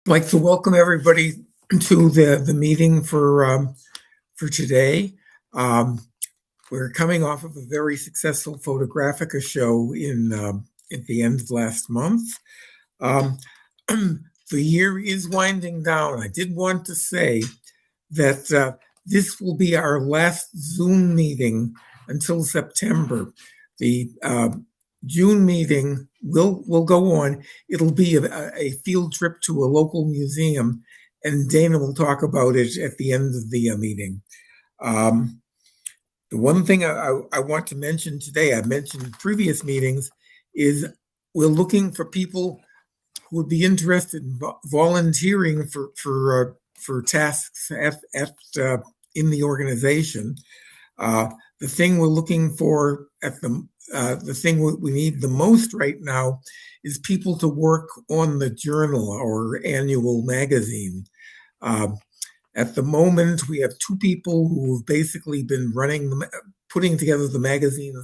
like to welcome everybody to the meeting for today. Um, we're coming off of a very successful Photographica show in at the end of last month. Um, the year is winding down. I did want to say that this will be our last Zoom meeting until September. The June meeting will go on. It'll be a field trip to a local museum, and Dana will talk about it at the end of the meeting. The one thing I want to mention today, I've mentioned in previous meetings, is we're looking for people who would be interested in volunteering for tasks in the organization. The thing we're looking for the thing we need the most right now is people to work on the journal or annual magazine. At the moment, we have two people who have basically been putting together the magazine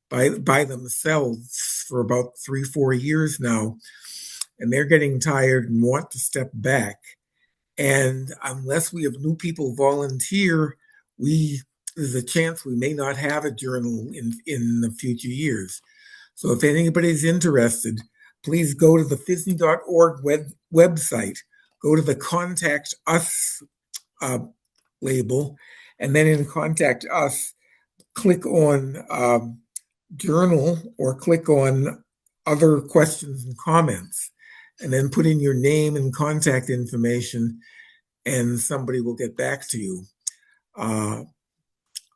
by themselves for about 3-4 years now, and they're getting tired and want to step back. And unless we have new people volunteer, there's a chance we may not have a journal in the future years. So if anybody's interested, please go to the PHSNE.org website, go to the Contact Us label, and then in Contact Us, click on Journal or click on Other Questions and Comments, and then put in your name and contact information, and somebody will get back to you.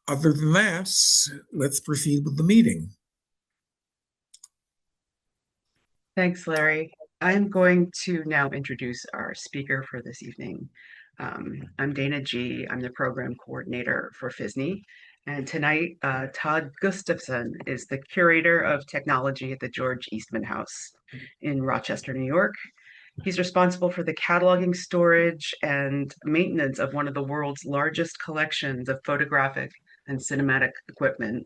Other than that, let's proceed with the meeting. Thanks, Larry. I'm going to now introduce our speaker for this evening. I'm Dana G. I'm the program coordinator for PHSNE. And tonight, Todd Gustavson is the curator of technology at the George Eastman House in Rochester, New York. He's responsible for the cataloging, storage, and maintenance of one of the world's largest collections of photographic and cinematic equipment,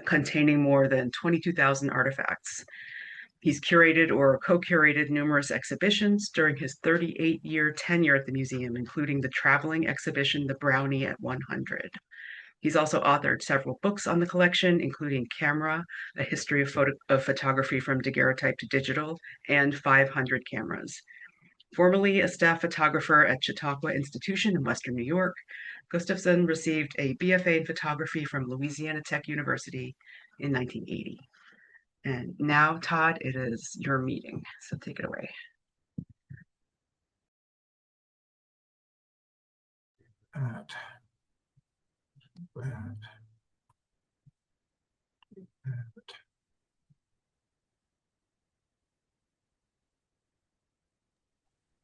containing more than 22,000 artifacts. He's curated or co-curated numerous exhibitions during his 38-year tenure at the museum, including the traveling exhibition, The Brownie at 100. He's also authored several books on the collection, including Camera, A History of Photography from Daguerreotype to Digital, and 500 Cameras. Formerly a staff photographer at Chautauqua Institution in Western New York, Gustavson received a BFA in photography from Louisiana Tech University in 1980. And now, Todd, it is your meeting, so take it away.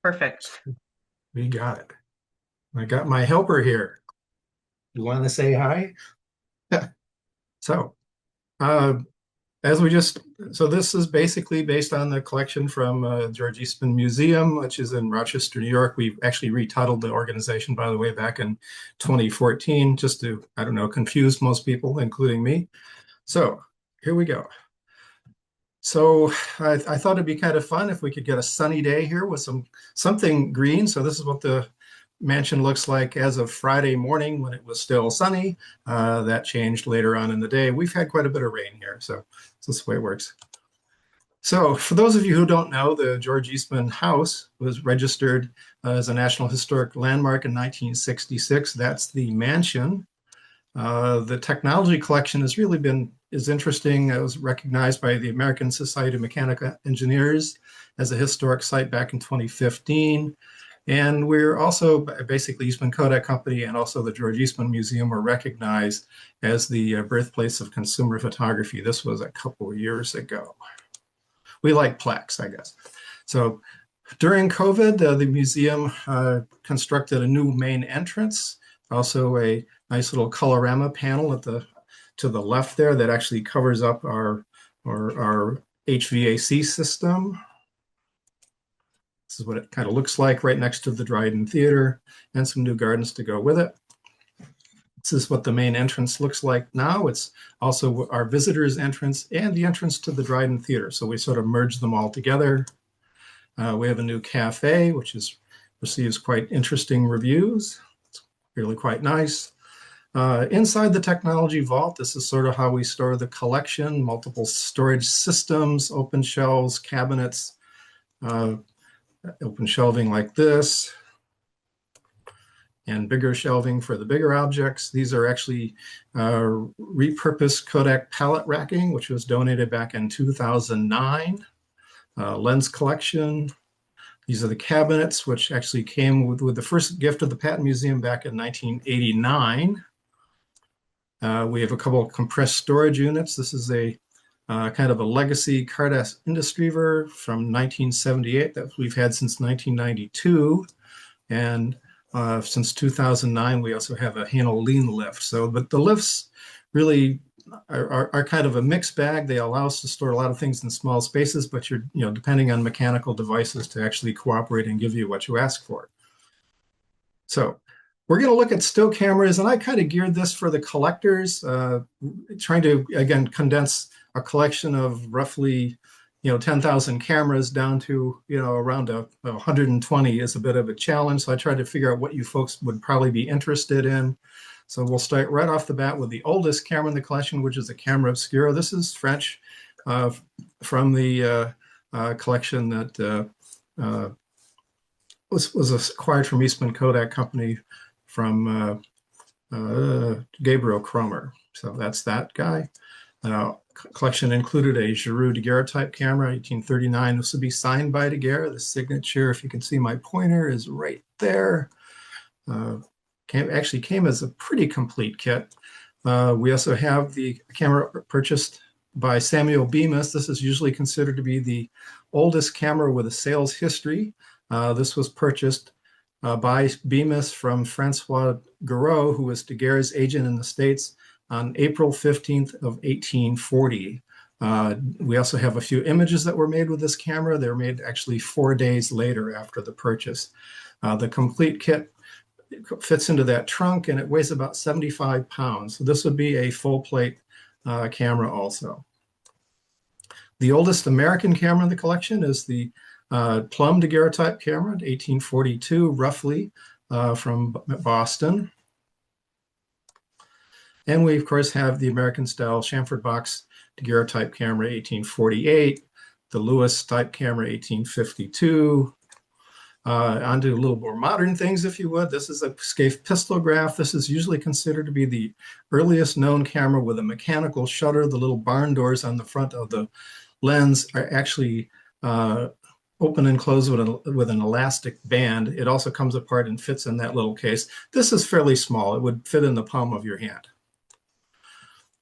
Perfect. We got it. I got my helper here. You want to say hi? So, this is basically based on the collection from George Eastman Museum, which is in Rochester, New York. We've actually retitled the organization, by the way, back in 2014, just to, I don't know, confuse most people, including me. So here we go. So I thought it'd be kind of fun if we could get a sunny day here with something green. So this is what the mansion looks like as of Friday morning when it was still sunny. That changed later on in the day. We've had quite a bit of rain here, so this is the way it works. So for those of you who don't know, the George Eastman House was registered as a National Historic Landmark in 1966. That's the mansion. The technology collection has really is interesting. It was recognized by the American Society of Mechanical Engineers as a historic site back in 2015. And we're also, basically, Eastman Kodak Company and also the George Eastman Museum were recognized as the birthplace of consumer photography. This was a couple of years ago. We like plaques, I guess. So during COVID, the museum constructed a new main entrance, also a nice little colorama panel to the left there that actually covers up our HVAC system. This is what it kind of looks like right next to the Dryden Theater, and some new gardens to go with it. This is what the main entrance looks like now. It's also our visitors' entrance and the entrance to the Dryden Theater. So we sort of merged them all together. We have a new cafe, which receives quite interesting reviews. It's really quite nice. Inside the technology vault, this is sort of how we store the collection, multiple storage systems, open shelves, cabinets, open shelving like this, and bigger shelving for the bigger objects. These are actually repurposed Kodak palette racking, which was donated back in 2009. Lens collection. These are the cabinets, which actually came with the first gift of the Patent Museum back in 1989. We have a couple of compressed storage units. This is a kind of a legacy Cardass Industries from 1978 that we've had since 1992. And since 2009, we also have a Hanel lean lift. So, but the lifts really are kind of a mixed bag. They allow us to store a lot of things in small spaces, but you're, depending on mechanical devices to actually cooperate and give you what you ask for. So we're going to look at still cameras, and I kind of geared this for the collectors, trying to, again, condense a collection of roughly, 10,000 cameras down to, around 120 is a bit of a challenge. So I tried to figure out what you folks would probably be interested in. So we'll start right off the bat with the oldest camera in the collection, which is a camera obscura. This is French from the collection that was acquired from Eastman Kodak Company from Gabriel Cromer. So that's that guy. Collection included a Giroux Daguerre-type camera, 1839. This would be signed by Daguerre. The signature, if you can see my pointer, is right there. Actually came as a pretty complete kit. We also have the camera purchased by Samuel Bemis. This is usually considered to be the oldest camera with a sales history. This was purchased by Bemis from Francois Garreau, who was Daguerre's agent in the States, on April 15th of 1840. We also have a few images that were made with this camera. They were made actually 4 days later after the purchase. The complete kit fits into that trunk, and it weighs about 75 pounds. So this would be a full plate camera also. The oldest American camera in the collection is the Plum Daguerre type camera, 1842, roughly, from Boston. And we, of course, have the American style chamfered box Daguerre type camera, 1848, the Lewis type camera, 1852. Onto a little more modern things, if you would. This is a Scaife pistolgraph. This is usually considered to be the earliest known camera with a mechanical shutter. The little barn doors on the front of the lens are actually open and close with an elastic band. It also comes apart and fits in that little case. This is fairly small. It would fit in the palm of your hand.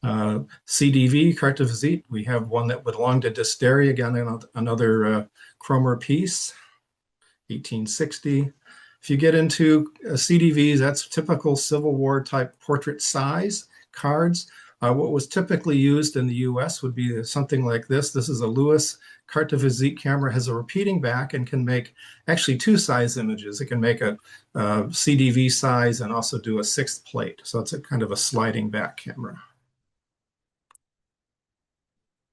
CDV, carte de visite. We have one that belonged to Disteri, again, another Cromer piece, 1860. If you get into CDVs, that's typical Civil War type portrait size cards. What was typically used in the US would be something like this. This is a Lewis carte de visite camera, has a repeating back and can make actually two size images. It can make a CDV size and also do a sixth plate. So it's a kind of a sliding back camera.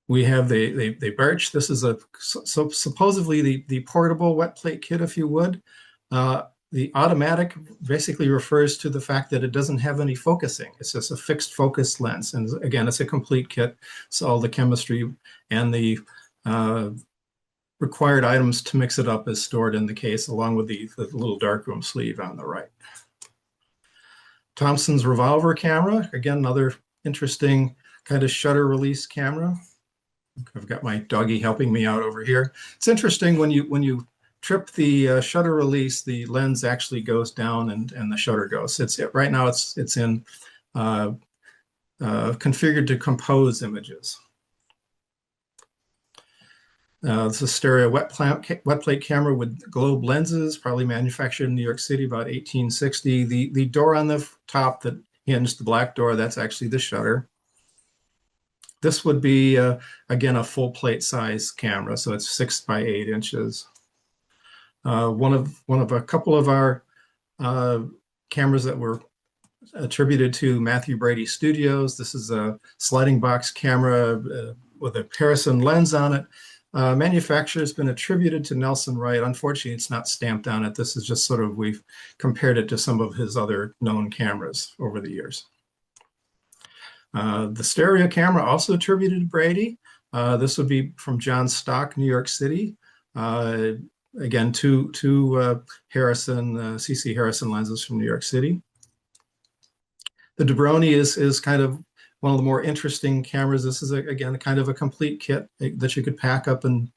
We have the Birch. This is supposedly the portable wet plate kit, if you would. The automatic basically refers to the fact that it doesn't have any focusing. It's just a fixed focus lens. And again, it's a complete kit. So all the chemistry and the required items to mix it up is stored in the case, along with the little darkroom sleeve on the right. Thompson's revolver camera. Again, another interesting kind of shutter release camera. I've got my doggy helping me out over here. It's interesting when you trip the shutter release, the lens actually goes down and the shutter goes. Right now it's in configured to compose images. It's a stereo wet plate camera with globe lenses, probably manufactured in New York City about 1860. The door on the top that hinged, the black door, that's actually the shutter. This would be, again, a full plate size camera, so it's 6 by 8 inches. One of a couple of our cameras that were attributed to Matthew Brady Studios. This is a sliding box camera with a Harrison lens on it. Manufacturer has been attributed to Nelson Wright. Unfortunately, it's not stamped on it. This is just sort of, we've compared it to some of his other known cameras over the years. The stereo camera also attributed to Brady. This would be from John Stock, New York City. Again, two Harrison, CC Harrison lenses from New York City. The Debroni is kind of one of the more interesting cameras. This is, again, kind of a complete kit that you could pack up and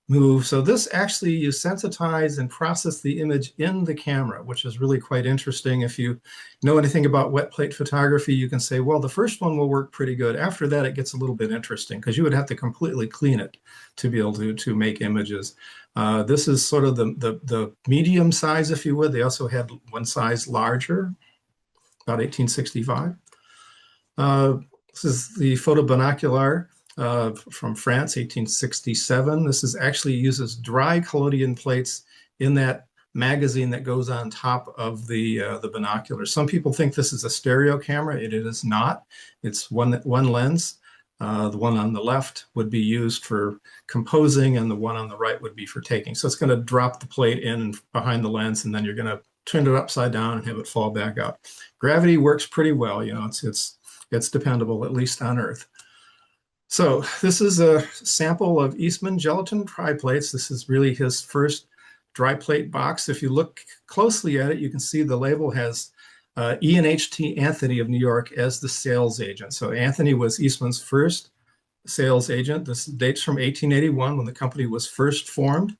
move. So this actually, you sensitize and process the image in the camera, which is really quite interesting. If you know anything about wet plate photography, you can say, well, the first one will work pretty good. After that, it gets a little bit interesting because you would have to completely clean it to be able to make images. This is sort of the medium size, if you would. They also had one size larger, about 1865. This is the photo binocular from France, 1867. This is actually uses dry collodion plates in that magazine that goes on top of the binocular. Some people think this is a stereo camera. It is not. It's one lens. The one on the left would be used for composing, and the one on the right would be for taking. So it's going to drop the plate in behind the lens, and then you're going to turn it upside down and have it fall back out. Gravity works pretty well. You know, it's dependable, at least on Earth. So this is a sample of Eastman gelatin dry plates. This is really his first dry plate box. If you look closely at it, you can see the label has Ian H.T. Anthony of New York as the sales agent. So Anthony was Eastman's first sales agent. This dates from 1881 when the company was first formed.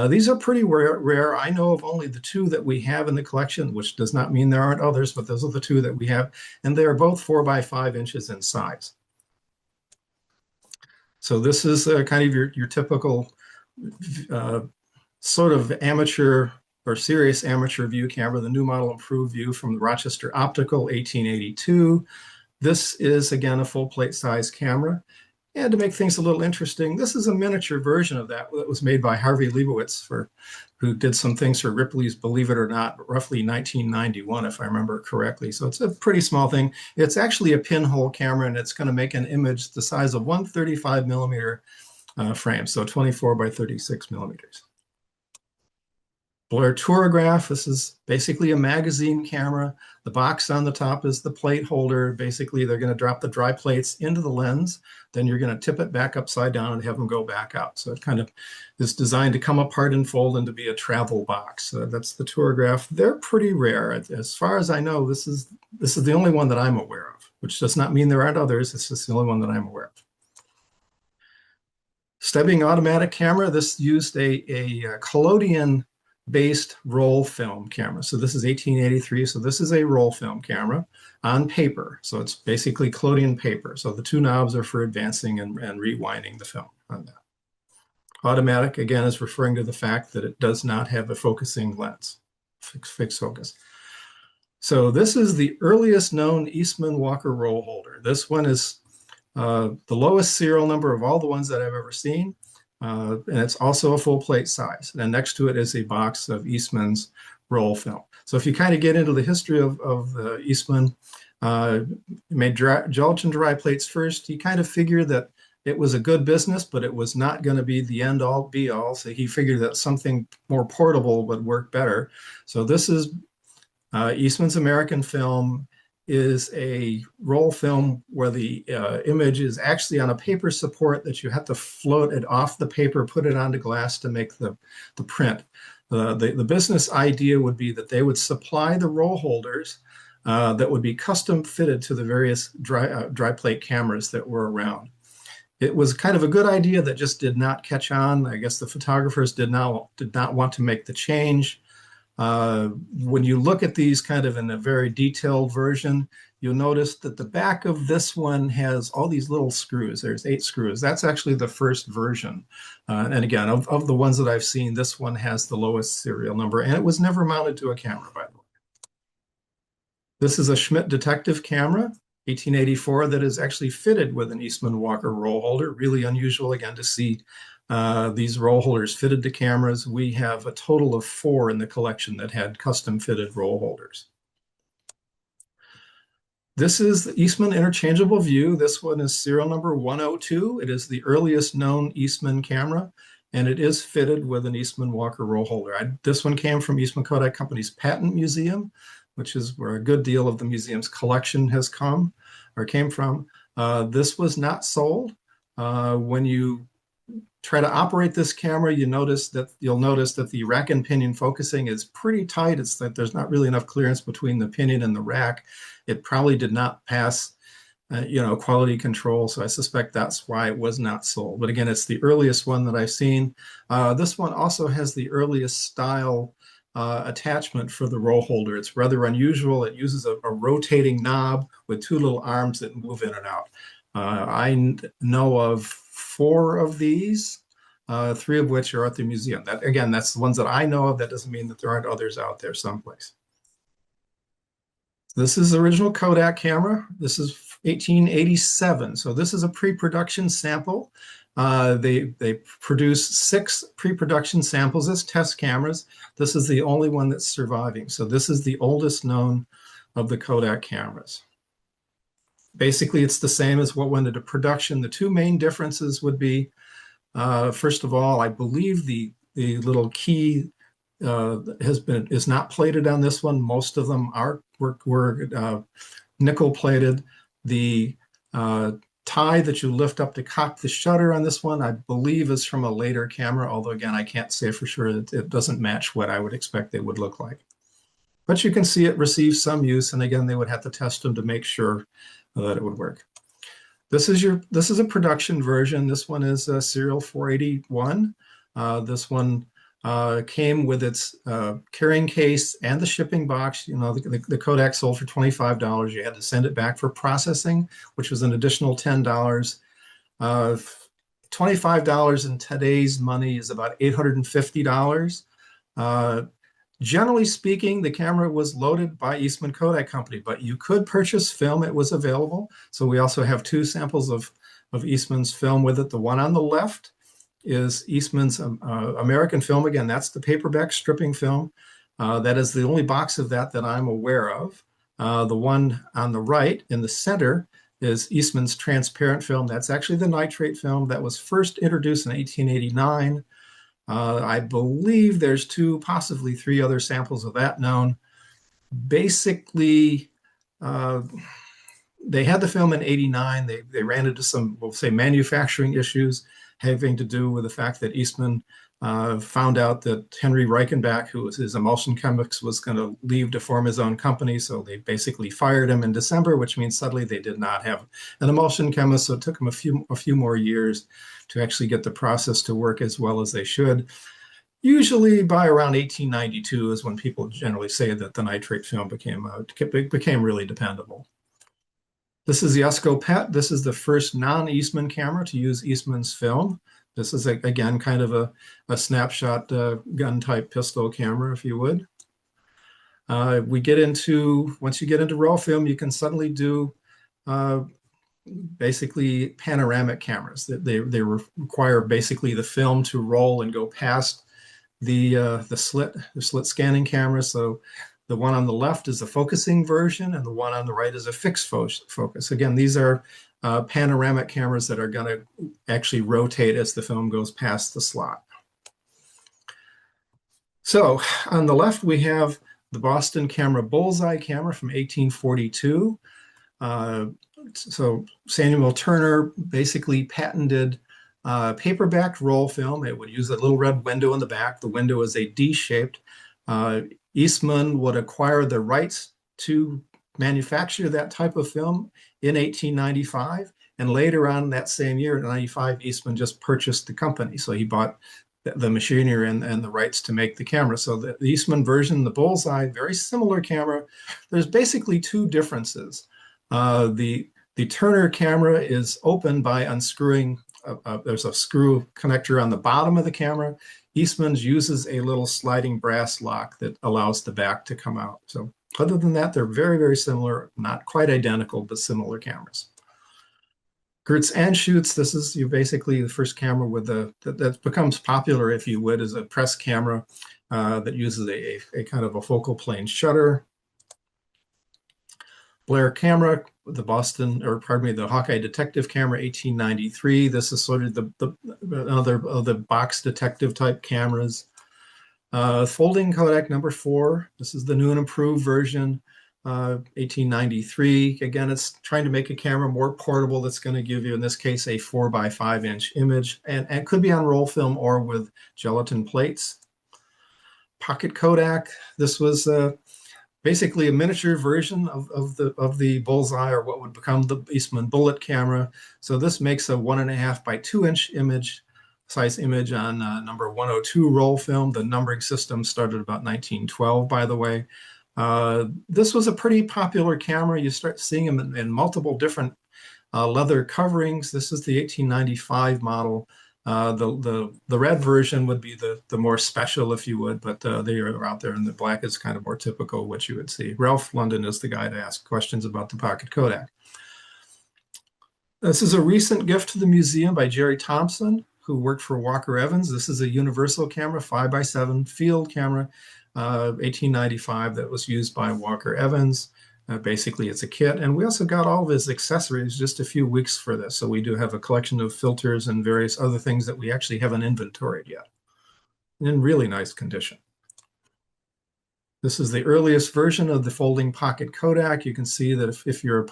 These are pretty rare. I know of only the two that we have in the collection, which does not mean there aren't others, but those are the two that we have. And they are both 4 by 5 inches in size. So this is kind of your typical sort of amateur or serious amateur view camera, the new model improved view from the Rochester Optical, 1882. This is, again, a full plate size camera. And to make things a little interesting, this is a miniature version of that was made by Harvey Leibowitz, who did some things for Ripley's Believe It or Not, roughly 1991, if I remember correctly. So it's a pretty small thing. It's actually a pinhole camera, and it's going to make an image the size of one 35 millimeter frame, so 24 by 36 millimeters. Blair Tourograph, this is basically a magazine camera. The box on the top is the plate holder. Basically, they're going to drop the dry plates into the lens. Then you're going to tip it back upside down and have them go back out. So it kind of is designed to come apart and fold and to be a travel box. That's the Tourograph. They're pretty rare. As far as I know, this is the only one that I'm aware of, which does not mean there aren't others. It's just the only one that I'm aware of. Stebbing automatic camera. This used a collodion based roll film camera. So this is 1883. So this is a roll film camera on paper. So it's basically collodion paper. So the two knobs are for advancing and rewinding the film on that. Automatic, again, is referring to the fact that it does not have a focusing lens, fixed focus. So this is the earliest known Eastman Walker roll holder. This one is the lowest serial number of all the ones that I've ever seen. And it's also a full plate size. And next to it is a box of Eastman's roll film. So if you kind of get into the history of the Eastman, made gelatin dry plates first, he kind of figured that it was a good business, but it was not going to be the end all be all. So he figured that something more portable would work better. So this is Eastman's American Film. Is a roll film where the image is actually on a paper support that you have to float it off the paper, put it onto glass to make the print. The business idea would be that they would supply the roll holders that would be custom fitted to the various dry plate cameras that were around. It was kind of a good idea that just did not catch on. I guess the photographers did not want to make the change. When you look at these kind of in a very detailed version, you'll notice that the back of this one has all these little screws. There's 8 screws. That's actually the first version. And again, of the ones that I've seen, this one has the lowest serial number, and it was never mounted to a camera, by the way. This is a Schmidt detective camera, 1884, that is actually fitted with an Eastman Walker roll holder. Really unusual, again, to see these roll holders fitted to cameras. We have a total of 4 in the collection that had custom fitted roll holders. This is the Eastman interchangeable view. This one is serial number 102. It is the earliest known Eastman camera, and it is fitted with an Eastman Walker roll holder. This one came from Eastman Kodak Company's Patent Museum, which is where a good deal of the museum's collection has come or came from. This was not sold. When you try to operate this camera, you'll notice that the rack and pinion focusing is pretty tight. It's that there's not really enough clearance between the pinion and the rack. It probably did not pass, quality control. So I suspect that's why it was not sold. But again, it's the earliest one that I've seen. This one also has the earliest style attachment for the roll holder. It's rather unusual. It uses a rotating knob with two little arms that move in and out. I know of 4 of these, 3 of which are at the museum. That's the ones that I know of. That doesn't mean that there aren't others out there someplace. This is the original Kodak camera. This is 1887. So this is a pre-production sample. They produced 6 pre-production samples as test cameras. This is the only one that's surviving. So this is the oldest known of the Kodak cameras. Basically, it's the same as what went into production. The 2 main differences would be, first of all, I believe the little key is not plated on this one. Most of them were nickel plated. The tie that you lift up to cock the shutter on this one, I believe, is from a later camera. Although again, I can't say for sure. It doesn't match what I would expect they would look like. But you can see it receives some use, and again, they would have to test them to make sure that it would work. This is a production version. This one is serial 481. This one came with its carrying case and the shipping box. The Kodak sold for $25. You had to send it back for processing, which was an additional $10. $25 in today's money is about $850. Generally speaking, the camera was loaded by Eastman Kodak Company, but you could purchase film. It was available. So we also have 2 samples of Eastman's film with it. The one on the left is Eastman's American film. Again, that's the paperback stripping film. That is the only box of that I'm aware of. The one on the right in the center is Eastman's transparent film. That's actually the nitrate film that was first introduced in 1889. I believe there's 2, possibly 3 other samples of that known. Basically, they had the film in 89. They ran into some, we'll say, manufacturing issues having to do with the fact that Eastman found out that Henry Reichenbach, who was his emulsion chemist, was going to leave to form his own company. So they basically fired him in December, which means suddenly they did not have an emulsion chemist. So it took them a few more years to actually get the process to work as well as they should. Usually by around 1892 is when people generally say that the nitrate film became really dependable. This is the Esco PET. This is the first non-Eastman camera to use Eastman's film. This is, again, kind of a snapshot gun type pistol camera, if you would. Once you get into raw film, you can suddenly do basically panoramic cameras. They require basically the film to roll and go past the slit scanning camera. So the one on the left is the focusing version, and the one on the right is a fixed focus. Again, these are panoramic cameras that are going to actually rotate as the film goes past the slot. So on the left, we have the Boston camera Bullseye camera from 1842. So Samuel Turner basically patented paperback roll film. It would use a little red window in the back. The window is a D-shaped. Eastman would acquire the rights to manufacture that type of film in 1895. And later on that same year, in 95, Eastman just purchased the company. So he bought the machinery and the rights to make the camera. So the Eastman version, the Bullseye, very similar camera. There's basically 2 differences. The Turner camera is open by unscrewing. There's a screw connector on the bottom of the camera. Eastman's uses a little sliding brass lock that allows the back to come out. So other than that, they're very, very similar, not quite identical, but similar cameras. Gertz Anschutz, this is basically the first camera with that becomes popular, if you would, as a press camera that uses a kind of a focal plane shutter. Blair camera, the Hawkeye detective camera, 1893. This is sort of the another of the box detective type cameras. Folding Kodak number 4. This is the new and improved version, 1893. Again, it's trying to make a camera more portable that's going to give you, in this case, a 4 by 5 inch image, and could be on roll film or with gelatin plates. Pocket Kodak. This was basically a miniature version of the Bullseye, or what would become the Eastman Bullet camera. So this makes a 1.5 by 2 inch size image on number 102 roll film. The numbering system started about 1912, by the way. This was a pretty popular camera. You start seeing them in multiple different leather coverings. This is the 1895 model. The red version would be the more special, if you would, but they are out there, and the black is kind of more typical what you would see. Ralph London is the guy to ask questions about the Pocket Kodak. This is a recent gift to the museum by Jerry Thompson, who worked for Walker Evans. This is a universal camera, 5 by 7 field camera, 1895, that was used by Walker Evans. Basically, it's a kit. And we also got all of his accessories just a few weeks for this. So we do have a collection of filters and various other things that we actually haven't inventoried yet, in really nice condition. This is the earliest version of the folding pocket Kodak. You can see that if you're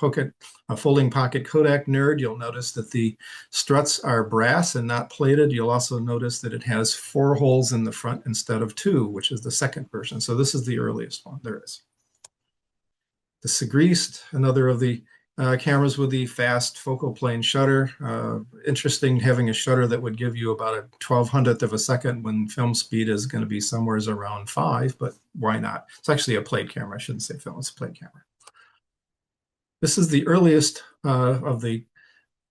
a folding pocket Kodak nerd, you'll notice that the struts are brass and not plated. You'll also notice that it has 4 holes in the front instead of 2, which is the second version. So this is the earliest one there is. The Segrist, another of the cameras with the fast focal plane shutter. Interesting having a shutter that would give you about a 1200th of a second when film speed is going to be somewhere around 5, but why not? It's actually a plate camera. I shouldn't say film, it's a plate camera. This is the earliest of the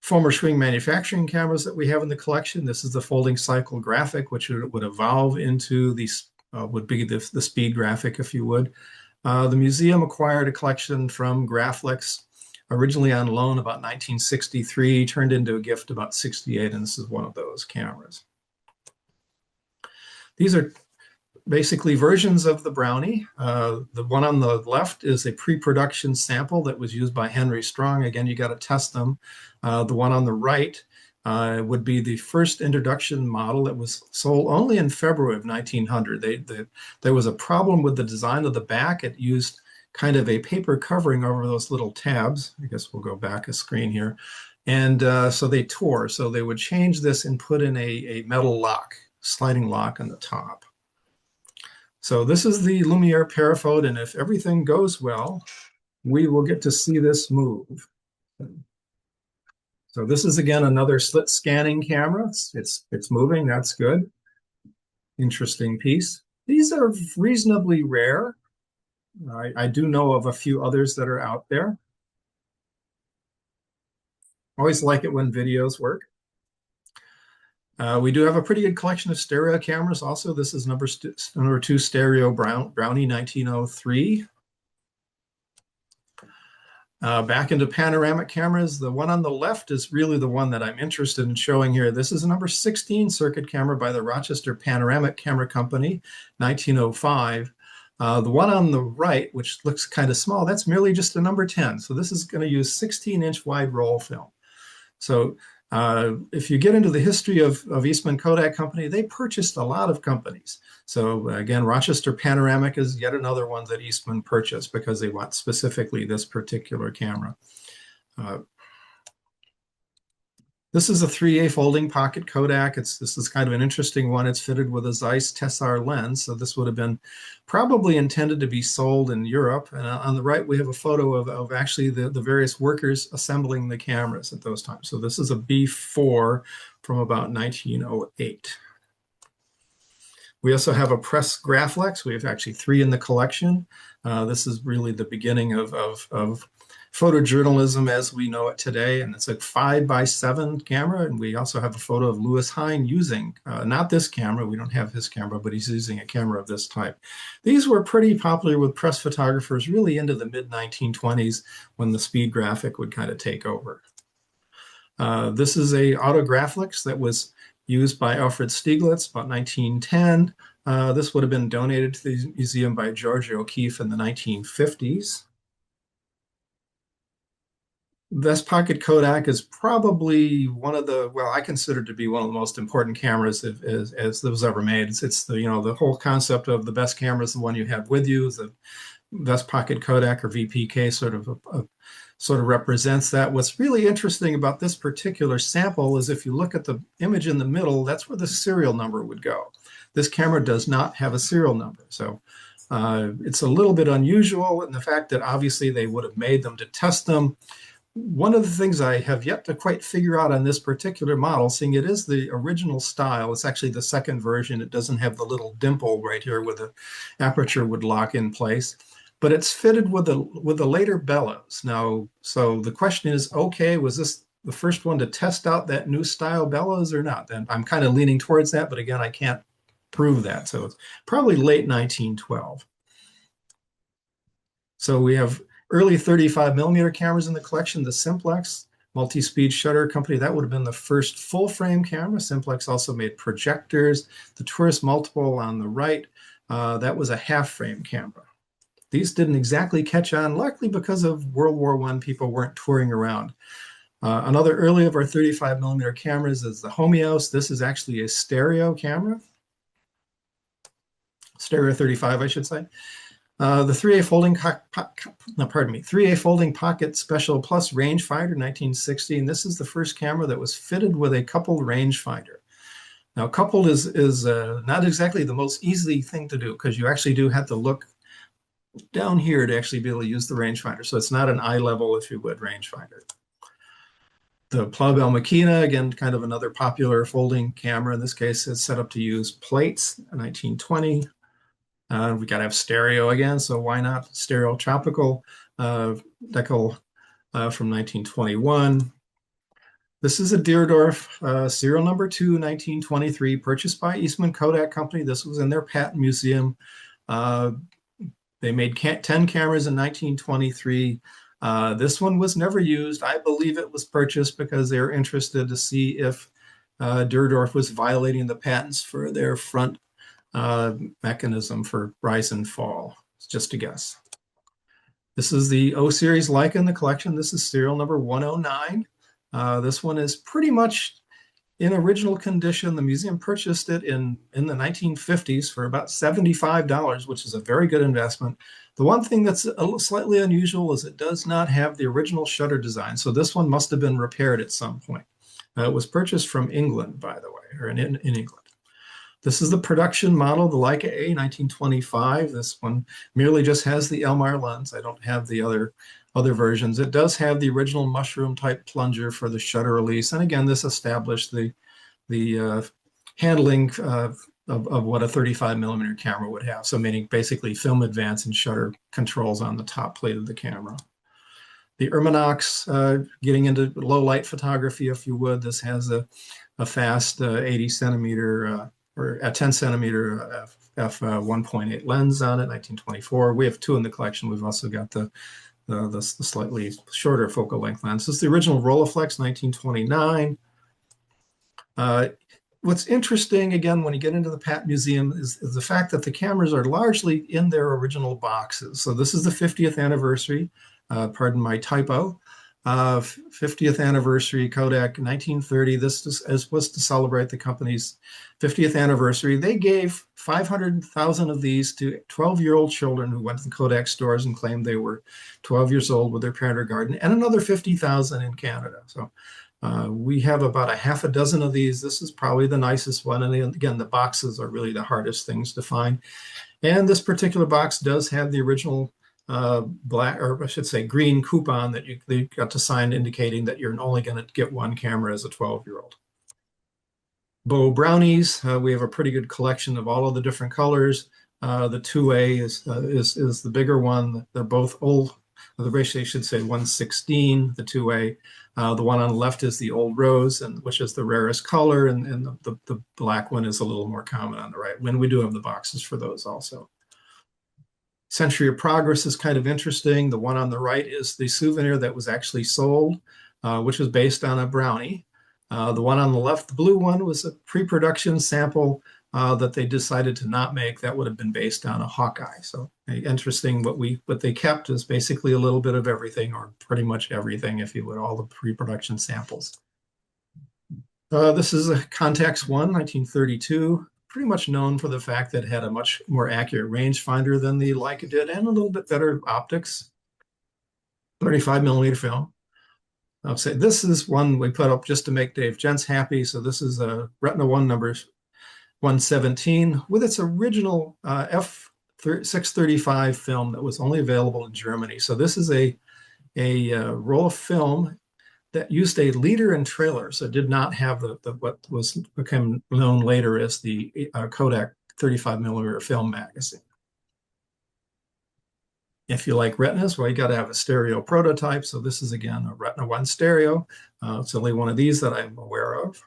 former Schwing manufacturing cameras that we have in the collection. This is the folding cycle graphic, which would evolve into would be the speed graphic, if you would. The museum acquired a collection from Graflex, originally on loan about 1963, turned into a gift about 68, and this is one of those cameras. These are basically versions of the Brownie. The one on the left is a pre-production sample that was used by Henry Strong. Again, you got to test them. The one on the right would be the first introduction model that was sold only in February of 1900. There was a problem with the design of the back. It used kind of a paper covering over those little tabs. I guess we'll go back a screen here. And so they tore. So they would change this and put in a metal lock, sliding lock on the top. So this is the Lumiere Paraphode, and if everything goes well, we will get to see this move. So this is, again, another slit scanning camera. It's moving. That's good. Interesting piece. These are reasonably rare. I do know of a few others that are out there. Always like it when videos work. We do have a pretty good collection of stereo cameras. Also, this is number 2 stereo Brownie 1903. Back into panoramic cameras, the one on the left is really the one that I'm interested in showing here. This is a number 16 circuit camera by the Rochester Panoramic Camera Company, 1905. The one on the right, which looks kind of small, that's merely just a number 10. So this is going to use 16-inch wide roll film. So if you get into the history of Eastman Kodak Company, they purchased a lot of companies. So again, Rochester Panoramic is yet another one that Eastman purchased because they want specifically this particular camera. This is a 3A folding pocket Kodak. This is kind of an interesting one. It's fitted with a Zeiss Tessar lens. So this would have been probably intended to be sold in Europe. And on the right, we have a photo of actually the various workers assembling the cameras at those times. So this is a B4 from about 1908. We also have a press Graflex. We have actually 3 in the collection. This is really the beginning of photojournalism as we know it today, and it's a 5 by 7 camera. And we also have a photo of Louis Hine using, not this camera, we don't have his camera, but he's using a camera of this type. These were pretty popular with press photographers really into the mid-1920s when the speed graphic would kind of take over. This is a Autograflex that was used by Alfred Stieglitz about 1910. This would have been donated to the museum by George O'Keeffe in the 1950s. Vest Pocket Kodak is probably one of the, well, I consider it to be one of the most important cameras as that was ever made. It's the, the whole concept of the best camera is the one you have with you. The Vest Pocket Kodak, or VPK, sort of represents that. What's really interesting about this particular sample is if you look at the image in the middle, that's where the serial number would go. This camera does not have a serial number. So it's a little bit unusual in the fact that obviously they would have made them to test them. One of the things I have yet to quite figure out on this particular model, seeing it is the original style, it's actually the second version. It doesn't have the little dimple right here where the aperture would lock in place, but it's fitted with the later bellows. Now, so the question is, okay, was this the first one to test out that new style bellows or not? And I'm kind of leaning towards that, but again, I can't prove that. So it's probably late 1912. So we have early 35 millimeter cameras in the collection. The Simplex multi-speed shutter company, that would have been the first full frame camera. Simplex also made projectors. The Tourist Multiple on the right, that was a half frame camera. These didn't exactly catch on, likely because of World War I, people weren't touring around. Another early of our 35 millimeter cameras is the Homeos. This is actually a stereo camera. Stereo 35, I should say. The 3A folding pocket special plus rangefinder, 1960. And this is the first camera that was fitted with a coupled rangefinder. Now, coupled is not exactly the most easy thing to do because you actually do have to look down here to actually be able to use the rangefinder. So it's not an eye level, if you would, rangefinder. The Plowbell Makina, again, kind of another popular folding camera. In this case, it's set up to use plates, 1920. We got to have stereo again, so why not? Stereo Tropical decal from 1921. This is a Deerdorf serial number 2, 1923, purchased by Eastman Kodak Company. This was in their patent museum. They made 10 cameras in 1923. This one was never used. I believe it was purchased because they were interested to see if Deerdorf was violating the patents for their front mechanism for rise and fall. It's just a guess. This is the O series Leica in the collection. This is serial number 109. This one is pretty much in original condition. The museum purchased it in the 1950s for about $75, which is a very good investment. The one thing that's slightly unusual is it does not have the original shutter design. So this one must have been repaired at some point. It was purchased from England, by the way, or in England. This is the production model, the Leica A, 1925. This one merely just has the Elmar lens. I don't have the other versions. It does have the original mushroom type plunger for the shutter release. And again, this established the handling of what a 35 millimeter camera would have. So meaning basically film advance and shutter controls on the top plate of the camera. The Irminox, getting into low light photography, if you would. This has a fast 80 centimeter or a 10 centimeter f1.8 lens on it, 1924. We have two in the collection. We've also got the slightly shorter focal length lens. This is the original Rolleiflex, 1929. What's interesting, again, when you get into the Pat Museum is the fact that the cameras are largely in their original boxes. So this is the 50th anniversary, pardon my typo, 50th anniversary Kodak, 1930. This was to celebrate the company's 50th anniversary. They gave 500,000 of these to 12-year-old children who went to the Kodak stores and claimed they were 12 years old with their parent or guardian, and another 50,000 in Canada. So we have about a half a dozen of these. This is probably the nicest one. And again, the boxes are really the hardest things to find. And this particular box does have the original black, or I should say green coupon that they got to sign indicating that you're only going to get one camera as a 12-year-old. Bow Brownies, we have a pretty good collection of all of the different colors. The 2A is the bigger one. They're both old. The ratio should say 116, the 2A. The one on the left is the Old Rose, which is the rarest color, and the black one is a little more common on the right. When we do have the boxes for those also. Century of Progress is kind of interesting. The one on the right is the souvenir that was actually sold, which was based on a brownie. The one on the left, the blue one, was a pre-production sample that they decided to not make. That would have been based on a Hawkeye. So interesting. What they kept is basically a little bit of everything, or pretty much everything, if you would, all the pre-production samples. This is a Contax 1, 1932. Pretty much known for the fact that it had a much more accurate rangefinder than the Leica did, and a little bit better optics. 35 millimeter film. I'll say this is one we put up just to make Dave Gents happy. So this is a Retina 1 number 117 with its original F635 film that was only available in Germany. So this is a roll of film that used a leader and trailer, so it did not have the what was become known later as the Kodak 35 millimeter film magazine. If you like retinas, well, you got to have a stereo prototype. So this is, again, a Retina 1 stereo. It's only one of these that I'm aware of.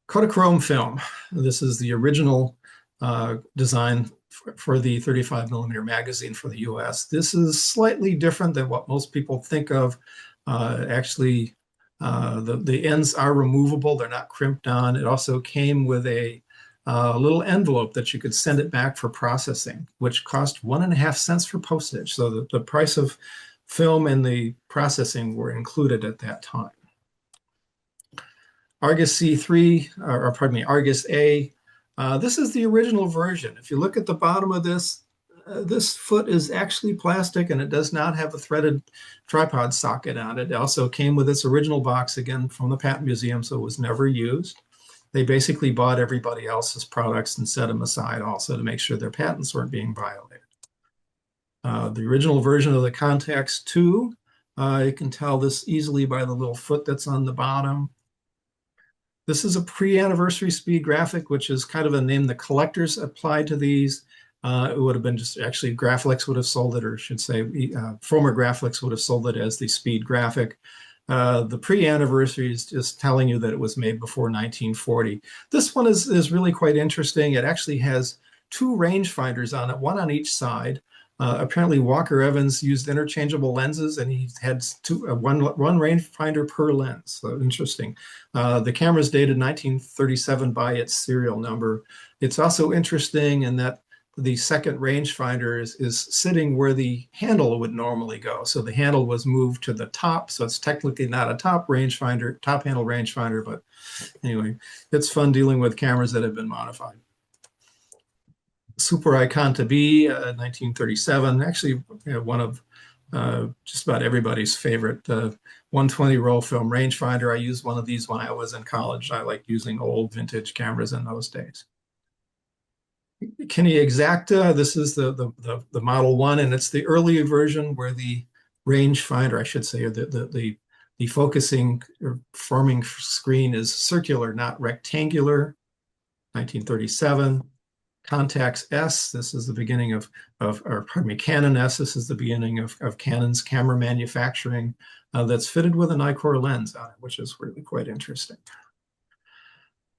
Kodachrome film. This is the original design for the 35 millimeter magazine for the US. This is slightly different than what most people think of. Actually, the ends are removable. They're not crimped on. It also came with a little envelope that you could send it back for processing, which cost 1.5 cents for postage. So the price of film and the processing were included at that time. Argus C3, or pardon me, Argus A. This is the original version. If you look at the bottom of this, this foot is actually plastic, and it does not have a threaded tripod socket on it. It also came with its original box, again, from the Patent Museum, so it was never used. They basically bought everybody else's products and set them aside also to make sure their patents weren't being violated. The original version of the Contax 2, you can tell this easily by the little foot that's on the bottom. This is a pre-anniversary speed graphic, which is kind of a name the collectors applied to these. It would have been just, actually, Graflex would have sold it, or I should say former Graflex would have sold it as the speed graphic. The pre-anniversary is just telling you that it was made before 1940. This one is really quite interesting. It actually has 2 rangefinders on it, one on each side. Apparently Walker Evans used interchangeable lenses, and he had one rangefinder per lens. So interesting. The camera's dated 1937 by its serial number. It's also interesting in that the second rangefinder is sitting where the handle would normally go. So the handle was moved to the top. So it's technically not a top handle rangefinder, but anyway, it's fun dealing with cameras that have been modified. Super Icon B, 1937, actually one of just about everybody's favorite 120 roll film rangefinder. I used one of these when I was in college. I like using old vintage cameras in those days. Kinney Exacta, this is the Model 1, and it's the earlier version where the rangefinder, I should say, or the focusing or forming screen is circular, not rectangular. 1937. Contax S, this is the beginning of or pardon me, Canon S, this is the beginning of Canon's camera manufacturing that's fitted with a Nikkor lens on it, which is really quite interesting.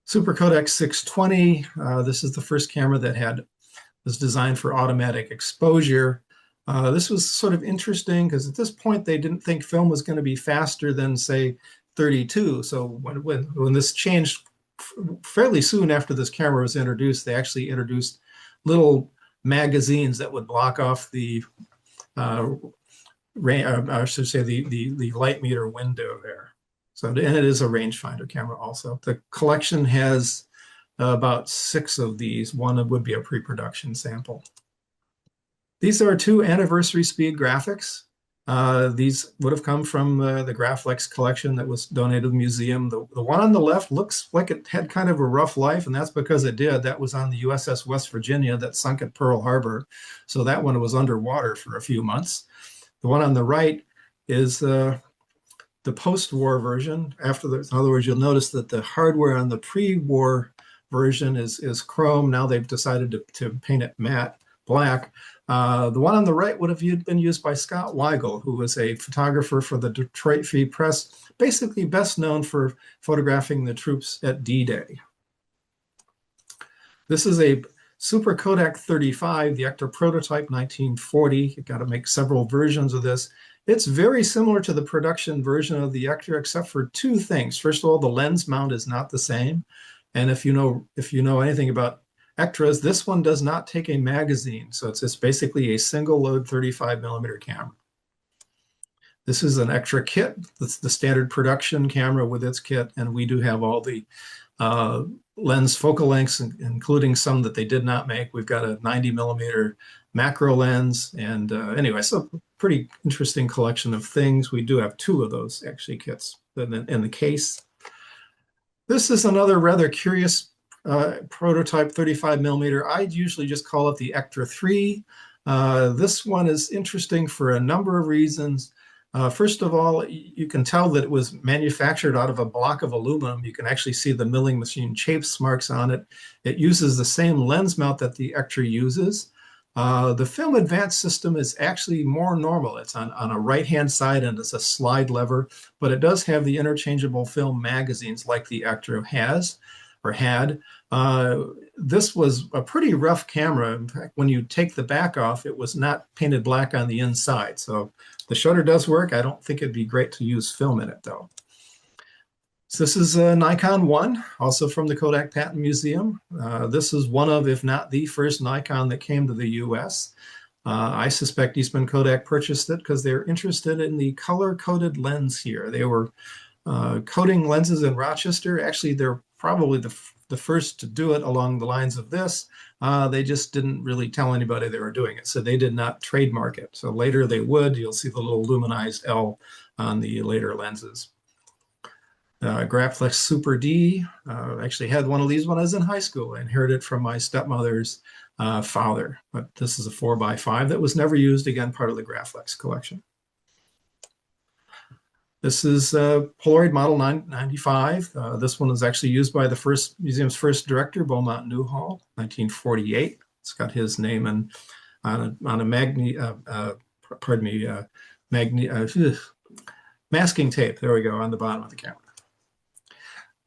Super Codex 620, this is the first camera that was designed for automatic exposure. This was sort of interesting because at this point they didn't think film was going to be faster than, say, 32. So when this changed fairly soon after this camera was introduced, they actually introduced little magazines that would block off the I should say the light meter window there. So, and it is a rangefinder camera also. The collection has about 6 of these. One would be a pre-production sample. These are 2 anniversary speed graphics. These would have come from the Graflex collection that was donated to the museum. The one on the left looks like it had kind of a rough life, and that's because it did. That was on the USS West Virginia that sunk at Pearl Harbor. So that one was underwater for a few months. The one on the right is the post-war version. In other words, you'll notice that the hardware on the pre-war version is chrome. Now they've decided to paint it matte black. The one on the right would have been used by Scott Weigel, who was a photographer for the Detroit Free Press, basically best known for photographing the troops at D-Day. This is a Super Kodak 35, the Ecto prototype, 1940. You've got to make several versions of this. It's very similar to the production version of the Ecto, except for 2 things. First of all, the lens mount is not the same. And if you know anything about Ectras, this one does not take a magazine. So it's basically a single load 35 millimeter camera. This is an extra kit. That's the standard production camera with its kit. And we do have all the lens focal lengths, including some that they did not make. We've got a 90 millimeter macro lens. And anyway, so pretty interesting collection of things. We do have two of those actually kits in the case. This is another rather curious prototype 35 millimeter. I'd usually just call it the Ectra 3. This one is interesting for a number of reasons. First of all, you can tell that it was manufactured out of a block of aluminum. You can actually see the milling machine shapes marks on it. It uses the same lens mount that the Ectra uses. The film advance system is actually more normal. It's on a right-hand side and it's a slide lever, but it does have the interchangeable film magazines like the Ectra has or had. This was a pretty rough camera. In fact, when you take the back off, it was not painted black on the inside. So the shutter does work. I don't think it'd be great to use film in it though. So this is a Nikon 1, also from the Kodak Patent Museum. This is one of, if not the first Nikon that came to the US. I suspect Eastman Kodak purchased it because they're interested in the color-coded lens here. They were coating lenses in Rochester. Actually, they're probably the first to do it along the lines of this. They just didn't really tell anybody they were doing it, so they did not trademark it. So later they would. You'll see the little luminized L on the later lenses. Graflex Super D. Actually had one of these when I was in high school. I inherited it from my stepmother's father, but this is a 4x5 that was never used, again, part of the Graflex collection. This is Polaroid Model 995. This one was actually used by the museum's first director, Beaumont Newhall, 1948. It's got his name on a masking tape. There we go, on the bottom of the camera.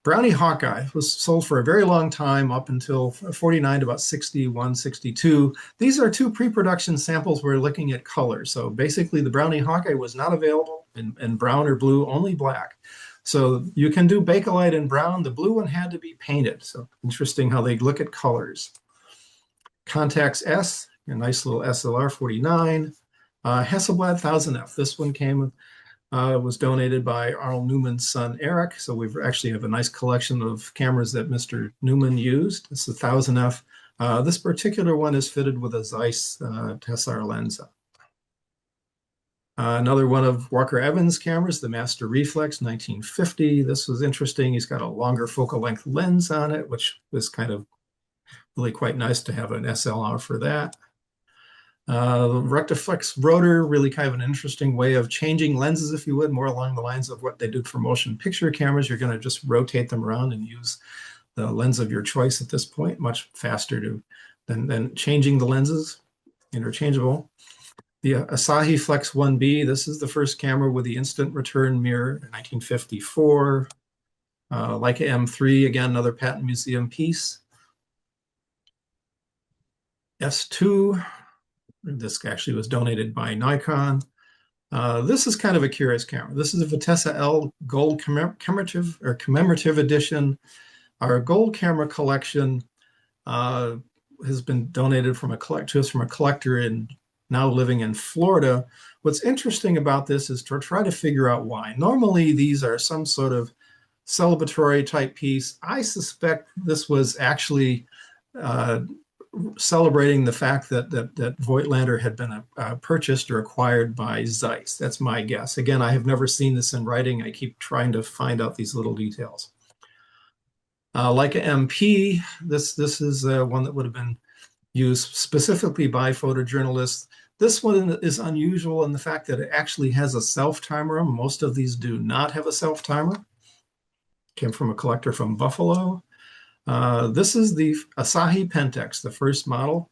Brownie Hawkeye was sold for a very long time, up until 49 to about 61, 62. These are two pre-production samples. We're looking at color. So basically the Brownie Hawkeye was not available in brown or blue, only black. So you can do Bakelite in brown. The blue one had to be painted. So interesting how they look at colors. Contax S, a nice little SLR 49. Hasselblad 1000F. This one came was donated by Arnold Newman's son, Eric. So we actually have a nice collection of cameras that Mr. Newman used. This is 1000F. This particular one is fitted with a Zeiss Tessar lens. Another one of Walker Evans' cameras, the Master Reflex 1950. This was interesting. He's got a longer focal length lens on it, which was kind of really quite nice to have an SLR for that. Rectiflex rotor, really kind of an interesting way of changing lenses, if you would, more along the lines of what they did for motion picture cameras. You're going to just rotate them around and use the lens of your choice at this point, much faster than changing the lenses, interchangeable. The Asahi Flex 1B, this is the first camera with the instant return mirror, 1954. Leica M3, again, another Patent Museum piece. S2. This actually was donated by Nikon. This is kind of a curious camera. This is a Vitessa L Gold commemorative edition. Our gold camera collection has been donated to us from a collector now living in Florida. What's interesting about this is to try to figure out why. Normally, these are some sort of celebratory type piece. I suspect this was actually celebrating the fact that Voigtlander had been purchased or acquired by Zeiss. That's my guess. Again, I have never seen this in writing. I keep trying to find out these little details. Leica MP, this is one that would have been used specifically by photojournalists. This one is unusual in the fact that it actually has a self-timer. Most of these do not have a self-timer. Came from a collector from Buffalo. This is the Asahi Pentax, the first model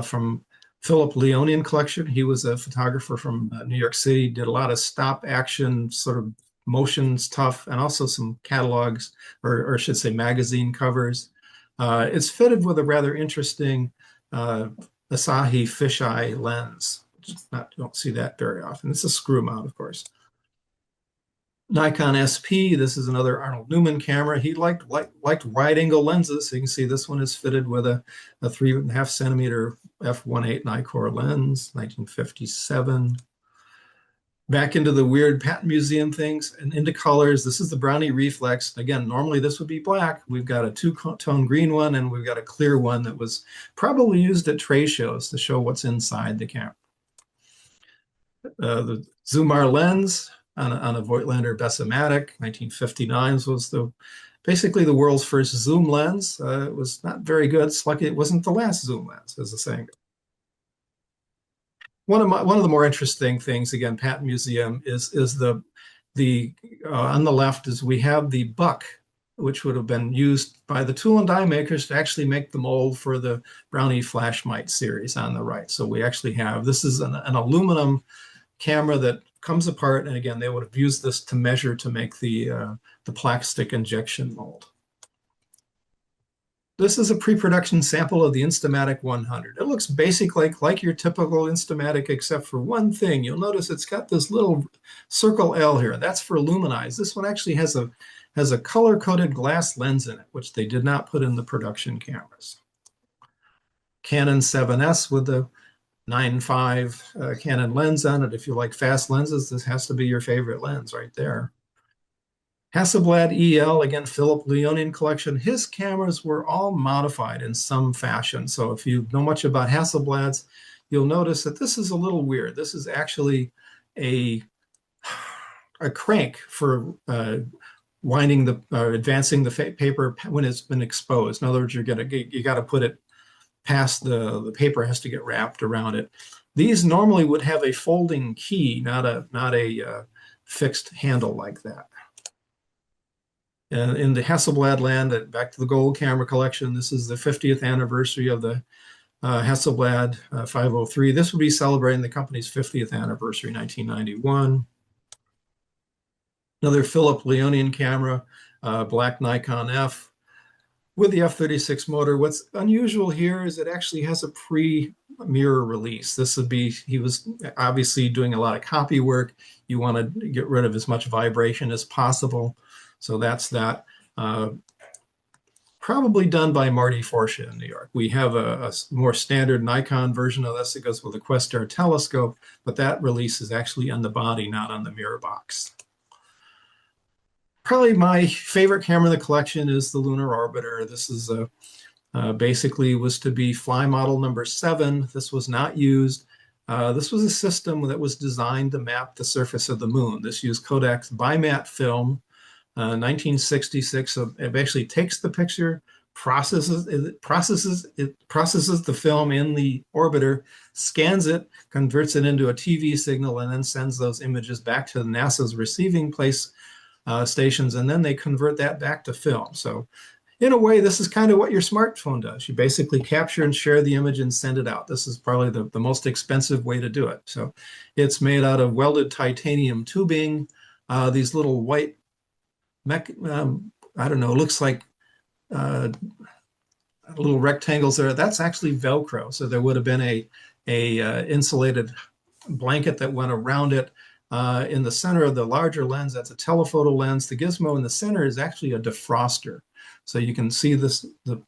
from Philip Leonian collection. He was a photographer from New York City, did a lot of stop action, sort of motion stuff, and also some catalogs, or I should say magazine covers. It's fitted with a rather interesting Asahi fisheye lens. You don't see that very often. It's a screw mount, of course. Nikon SP, this is another Arnold Newman camera. He liked wide angle lenses. So you can see this one is fitted with a 3.5 centimeter f1.8 Nikkor lens, 1957. Back into the weird patent museum things and into colors. This is the Brownie Reflex. Again, normally this would be black. We've got a two-tone green one, and we've got a clear one that was probably used at trade shows to show what's inside the camera. The Zoomar lens on a Voigtlander Bessimatic, 1959 was basically the world's first zoom lens. It was not very good. It's lucky it wasn't the last zoom lens, as the saying goes. One of the more interesting things, again, Patent Museum, is the on the left is we have the buck, which would have been used by the tool and die makers to actually make the mold for the Brownie Flash Mite series on the right. So we actually have, this is an aluminum camera that comes apart, and again, they would have used this to measure to make the plastic injection mold. This is a pre-production sample of the Instamatic 100. It looks basically like your typical Instamatic, except for one thing. You'll notice it's got this little circle L here. That's for luminize. This one actually has a color-coded glass lens in it, which they did not put in the production cameras. Canon 7S with the 9.5 Canon lens on it. If you like fast lenses, this has to be your favorite lens right there. Hasselblad EL, again, Philip Leonian collection. His cameras were all modified in some fashion. So if you know much about Hasselblads, you'll notice that this is a little weird. This is actually a crank for winding advancing the paper when it's been exposed. In other words, you got to put it past the paper has to get wrapped around it. These normally would have a folding key, not a fixed handle like that. In the Hasselblad land, back to the gold camera collection, this is the 50th anniversary of the Hasselblad 503. This would be celebrating the company's 50th anniversary, 1991. Another Philip Leonian camera, black Nikon F with the f36 motor. What's unusual here is it actually has a pre-mirror release. This would be, he was obviously doing a lot of copy work. You want to get rid of as much vibration as possible. So that's that. Probably done by Marty Forsha in New York. We have a more standard Nikon version of this that goes with a Questar telescope, but that release is actually on the body, not on the mirror box. Probably my favorite camera in the collection is the Lunar Orbiter. This is basically was to be fly model number 7. This was not used. This was a system that was designed to map the surface of the moon. This used Kodak's bimat film. 1966, so it actually takes the picture, processes the film in the orbiter, scans it, converts it into a TV signal, and then sends those images back to NASA's receiving place stations, and then they convert that back to film. So in a way, this is kind of what your smartphone does. You basically capture and share the image and send it out. This is probably the most expensive way to do it. So it's made out of welded titanium tubing, these little white I don't know, looks like little rectangles there. That's actually Velcro. So there would have been a insulated blanket that went around it. In the center of the larger lens, that's a telephoto lens. The gizmo in the center is actually a defroster. So you can see this, the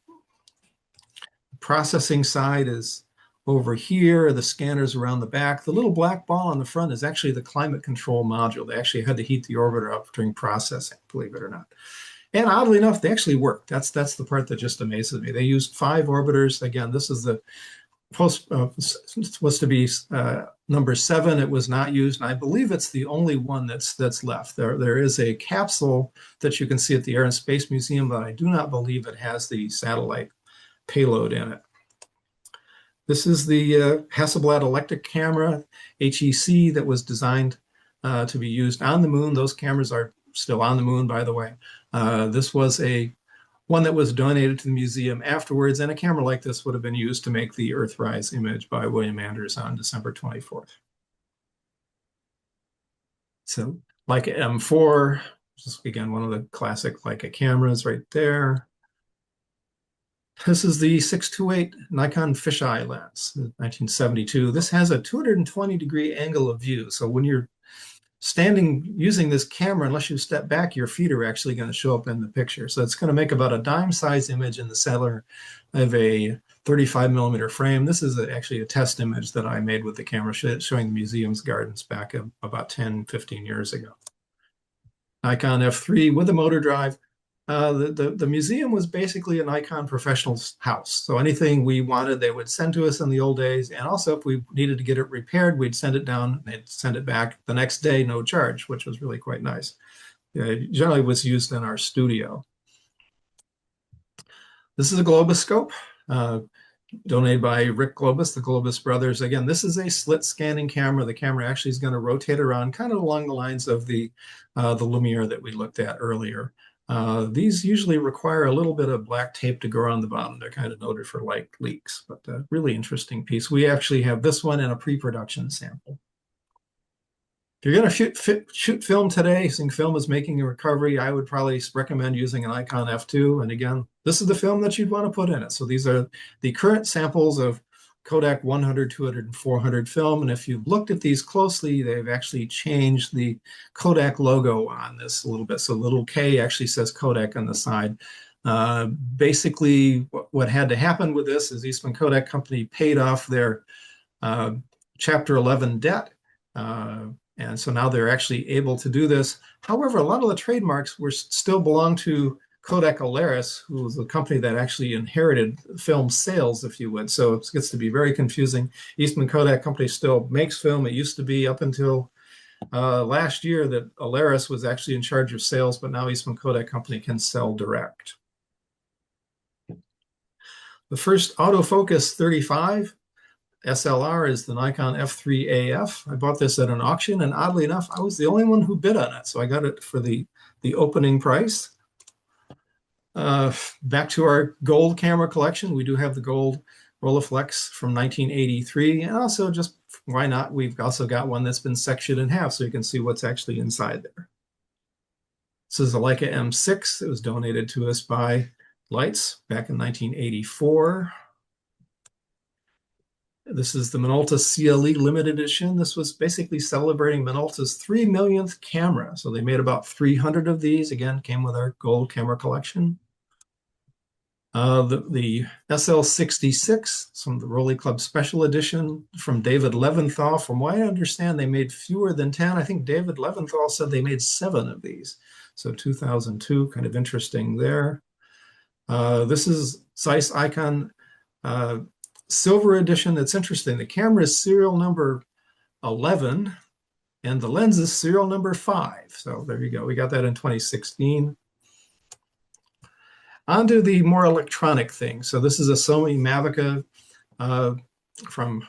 processing side is over here, the scanner's around the back. The little black ball on the front is actually the climate control module. They actually had to heat the orbiter up during processing, believe it or not. And oddly enough, they actually worked. That's the part that just amazes me. They used 5 orbiters. Again, this is the post was to be number 7. It was not used, and I believe it's the only one that's left. There is a capsule that you can see at the Air and Space Museum, but I do not believe it has the satellite payload in it. This is the Hasselblad electric camera, HEC, that was designed to be used on the moon. Those cameras are still on the moon, by the way. This was one that was donated to the museum afterwards, and a camera like this would have been used to make the Earthrise image by William Anders on December 24th. So Leica M4, just again, one of the classic Leica cameras right there. This is the 628 Nikon fisheye lens, 1972. This has a 220-degree angle of view. So when you're standing using this camera, unless you step back, your feet are actually going to show up in the picture. So it's going to make about a dime size image in the center of a 35 millimeter frame. This is actually a test image that I made with the camera showing the museum's gardens back about 10, 15 years ago. Nikon F3 with a motor drive. The museum was basically a Nikon professional's house. So anything we wanted, they would send to us in the old days. And also if we needed to get it repaired, we'd send it down, they'd send it back the next day, no charge, which was really quite nice. It generally was used in our studio. This is a Globoscope, donated by Rick Globus, the Globus brothers. Again, this is a slit scanning camera. The camera actually is going to rotate around kind of along the lines of the Lumiere that we looked at earlier. These usually require a little bit of black tape to go around the bottom. They're kind of noted for light leaks, but a really interesting piece. We actually have this one in a pre-production sample. If you're going to shoot film today, seeing film is making a recovery, I would probably recommend using an Nikon F2. And again, this is the film that you'd want to put in it. So these are the current samples of Kodak 100, 200, and 400 film. And if you've looked at these closely, they've actually changed the Kodak logo on this a little bit. So little K actually says Kodak on the side. Basically, what had to happen with this is Eastman Kodak Company paid off their Chapter 11 debt. And so now they're actually able to do this. However, a lot of the trademarks still belong to Kodak Alaris, who was the company that actually inherited film sales, if you would. So it gets to be very confusing. Eastman Kodak Company still makes film. It used to be up until last year that Alaris was actually in charge of sales, but now Eastman Kodak Company can sell direct. The first autofocus 35 SLR is the Nikon F3 AF. I bought this at an auction, and oddly enough, I was the only one who bid on it. So I got it for the opening price. Back to our gold camera collection. We do have the gold Rolleiflex from 1983. And also just, why not? We've also got one that's been sectioned in half so you can see what's actually inside there. This is a Leica M6. It was donated to us by Lights back in 1984. This is the Minolta CLE limited edition. This was basically celebrating Minolta's 3 millionth camera. So they made about 300 of these. Again, came with our gold camera collection. The SL66, from the Rolly Club Special Edition from David Leventhal. From what I understand, they made fewer than 10. I think David Leventhal said they made 7 of these. So 2002, kind of interesting there. This is Zeiss Icon Silver Edition. That's interesting. The camera is serial number 11 and the lens is serial number 5. So there you go. We got that in 2016. On to the more electronic thing. So this is a Sony Mavica from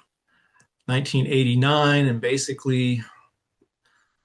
1989, and basically,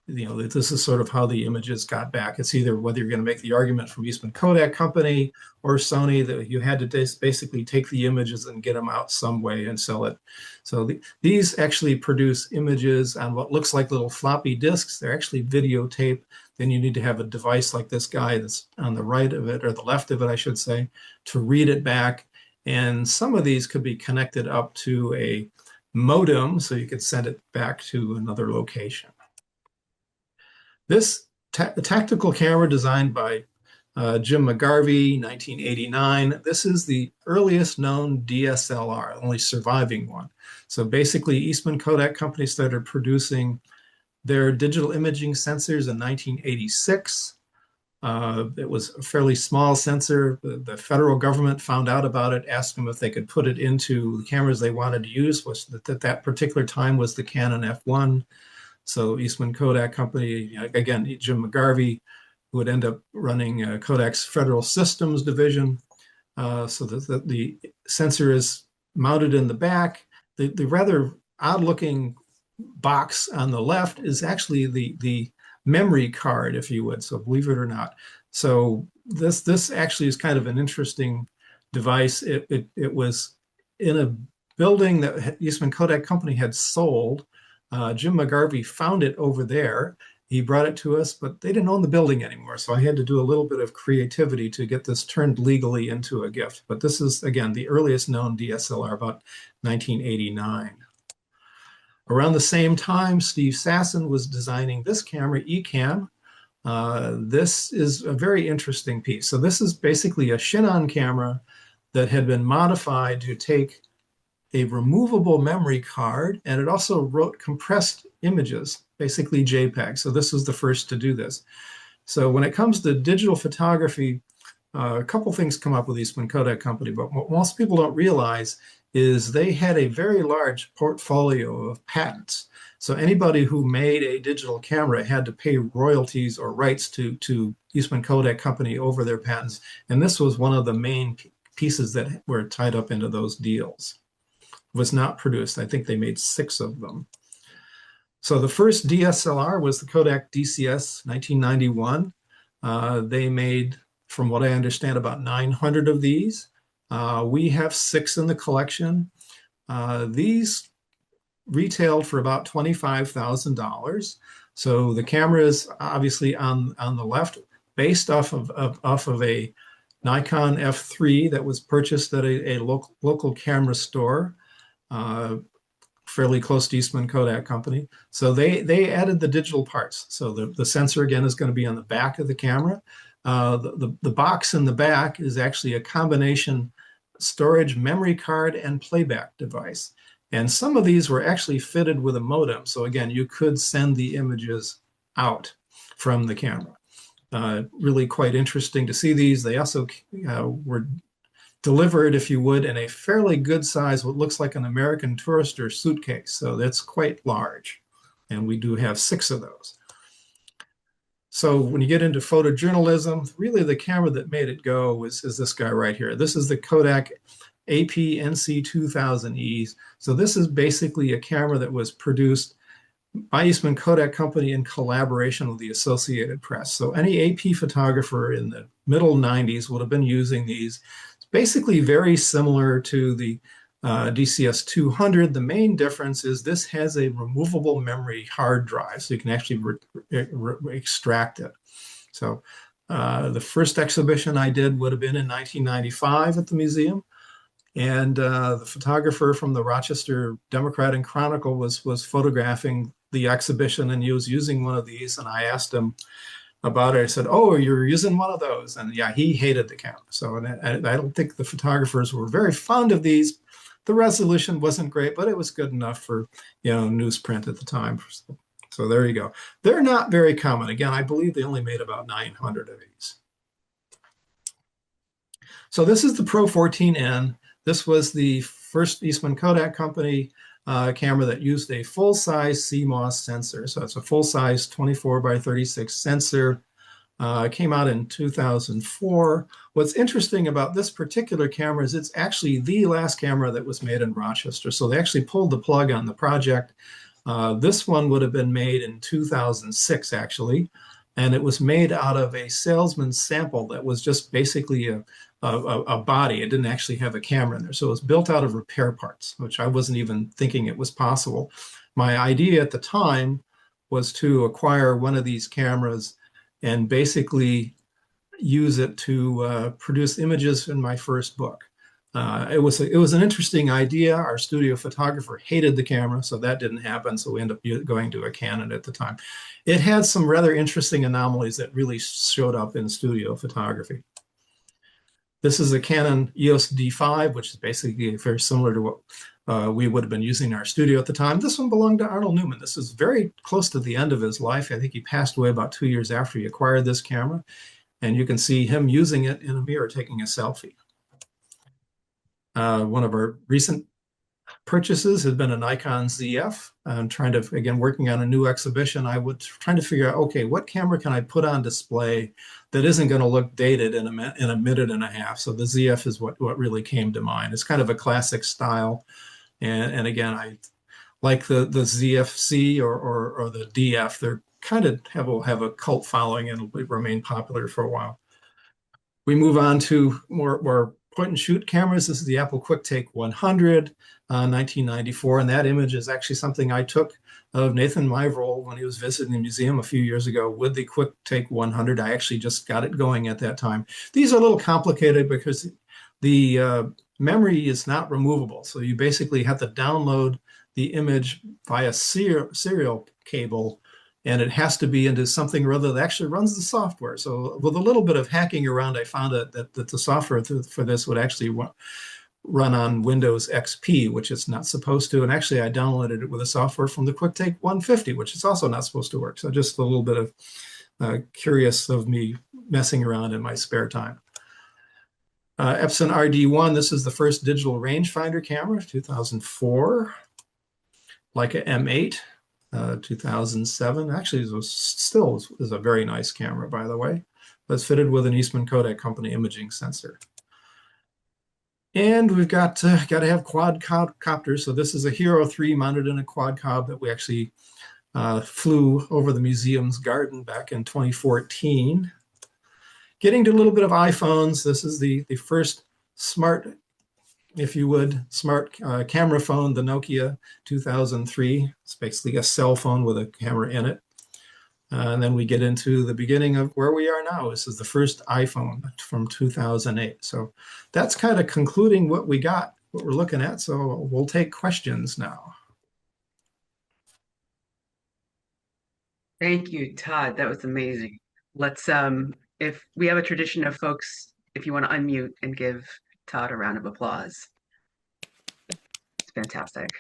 you know, this is sort of how the images got back. It's either whether you're going to make the argument from Eastman Kodak Company or Sony that you had to basically take the images and get them out some way and sell it. So these actually produce images on what looks like little floppy disks. They're actually videotape. Then you need to have a device like this guy that's on the right of it, or the left of it, I should say, to read it back. And some of these could be connected up to a modem so you could send it back to another location. This tactical camera designed by Jim McGarvey, 1989. This is the earliest known DSLR, only surviving one. So basically, Eastman Kodak Company started producing their digital imaging sensors in 1986. It was a fairly small sensor. The federal government found out about it, asked them if they could put it into the cameras they wanted to use, which at that particular time was the Canon F1. So Eastman Kodak Company, again, Jim McGarvey, who would end up running Kodak's Federal Systems Division. So the sensor is mounted in the back. The rather odd-looking box on the left is actually the memory card, if you would, so believe it or not. So this actually is kind of an interesting device. It was in a building that Eastman Kodak Company had sold. Jim McGarvey found it over there. He brought it to us, but they didn't own the building anymore. So I had to do a little bit of creativity to get this turned legally into a gift. But this is, again, the earliest known DSLR, about 1989. Around the same time, Steve Sasson was designing this camera, eCam. This is a very interesting piece. So this is basically a Shin-on camera that had been modified to take a removable memory card, and it also wrote compressed images, basically JPEG. So this was the first to do this. So when it comes to digital photography, a couple things come up with Eastman Kodak Company, but what most people don't realize is they had a very large portfolio of patents. So anybody who made a digital camera had to pay royalties or rights to Eastman Kodak Company over their patents. And this was one of the main pieces that were tied up into those deals. It was not produced. I think they made 6 of them. So the first DSLR was the Kodak DCS 1991. They made, from what I understand, about 900 of these. We have 6 in the collection. These retailed for about $25,000. So the camera is obviously on the left, based off of a Nikon F3 that was purchased at a local camera store, fairly close to Eastman Kodak Company. So they added the digital parts. So the sensor again is going to be on the back of the camera. The box in the back is actually a combination storage memory card and playback device. And some of these were actually fitted with a modem. So again, you could send the images out from the camera. Really quite interesting to see these. They also were delivered, if you would, in a fairly good size, what looks like an American Tourister suitcase. So that's quite large. And we do have 6 of those. So when you get into photojournalism, really the camera that made it go is this guy right here. This is the Kodak AP-NC 2000Es. So this is basically a camera that was produced by Eastman Kodak Company in collaboration with the Associated Press. So any AP photographer in the middle 90s would have been using these. It's basically very similar to the DCS 200. The main difference is this has a removable memory hard drive, so you can actually extract it. So the first exhibition I did would have been in 1995 at the museum. And the photographer from the Rochester Democrat and Chronicle was photographing the exhibition, and he was using one of these. And I asked him about it. I said, "Oh, you're using one of those?" And yeah, he hated the camera. So I don't think the photographers were very fond of these. The resolution wasn't great, but it was good enough for, newsprint at the time. So there you go. They're not very common. Again, I believe they only made about 900 of these. So this is the Pro 14N. This was the first Eastman Kodak Company camera that used a full-size CMOS sensor. So it's a full-size 24 by 36 sensor. It came out in 2004. What's interesting about this particular camera is it's actually the last camera that was made in Rochester. So they actually pulled the plug on the project. This one would have been made in 2006, actually. And it was made out of a salesman's sample that was just basically a body. It didn't actually have a camera in there. So it was built out of repair parts, which I wasn't even thinking it was possible. My idea at the time was to acquire one of these cameras and basically use it to produce images in my first book. It was an interesting idea. Our studio photographer hated the camera, so that didn't happen. So we ended up going to a Canon at the time. It had some rather interesting anomalies that really showed up in studio photography. This is a Canon EOS D5, which is basically very similar to what we would have been using in our studio at the time. This one belonged to Arnold Newman. This is very close to the end of his life. I think he passed away about 2 years after he acquired this camera. And you can see him using it in a mirror, taking a selfie. One of our recent purchases has been a Nikon ZF. I'm trying to, again, working on a new exhibition. I was trying to figure out, okay, what camera can I put on display that isn't going to look dated in a minute and a half? So the ZF is what really came to mind. It's kind of a classic style. And again, I like the ZFC or the DF. They're kind of have a cult following and will remain popular for a while. We move on to more point and shoot cameras. This is the Apple QuickTake 100, 1994. And that image is actually something I took of Nathan Myvrol when he was visiting the museum a few years ago with the QuickTake 100. I actually just got it going at that time. These are a little complicated because the memory is not removable. So you basically have to download the image via serial cable, and it has to be into something rather that actually runs the software. So with a little bit of hacking around, I found that the software for this would actually run on Windows XP, which it's not supposed to. And actually, I downloaded it with a software from the QuickTake 150, which is also not supposed to work. So just a little bit of curious of me messing around in my spare time. Epson RD1, this is the first digital rangefinder camera, 2004. Leica M8, 2007. Actually, it still is a very nice camera, by the way. That's fitted with an Eastman Kodak Company imaging sensor. And we've got to have quadcopters. So this is a Hero 3 mounted in a quadcopter that we actually flew over the museum's garden back in 2014. Getting to a little bit of iPhones. This is the first smart, if you would, smart camera phone, the Nokia 2003. It's basically a cell phone with a camera in it. And then we get into the beginning of where we are now. This is the first iPhone from 2008. So that's kind of concluding what we're looking at. So we'll take questions now. Thank you, Todd. That was amazing. Let's if we have a tradition of folks, if you want to unmute and give Todd a round of applause. It's fantastic.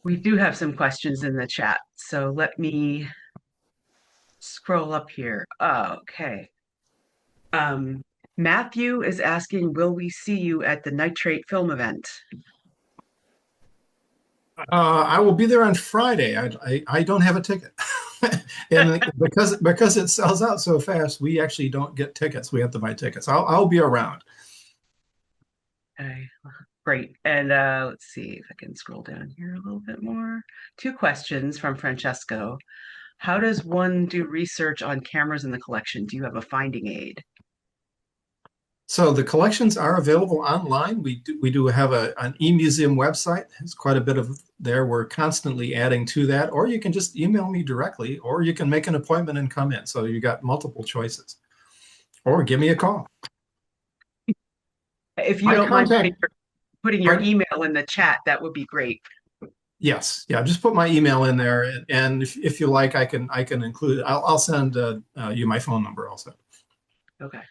We do have some questions in the chat, so let me scroll up here. Oh, okay. Matthew is asking, will we see you at the nitrate film event? I will be there on Friday. I don't have a ticket. And because it sells out so fast, we actually don't get tickets. We have to buy tickets. I'll be around. Okay, great. And let's see if I can scroll down here a little bit more. 2 questions from Francesco. How does one do research on cameras in the collection? Do you have a finding aid? So the collections are available online. We do have an e-museum website. There's quite a bit of there. We're constantly adding to that. Or you can just email me directly, or you can make an appointment and come in. So you got multiple choices. Or give me a call. If you don't mind putting your email in the chat, that would be great. Yes, yeah. Just put my email in there, and if you like, I can include it. I'll send you my phone number also. Okay.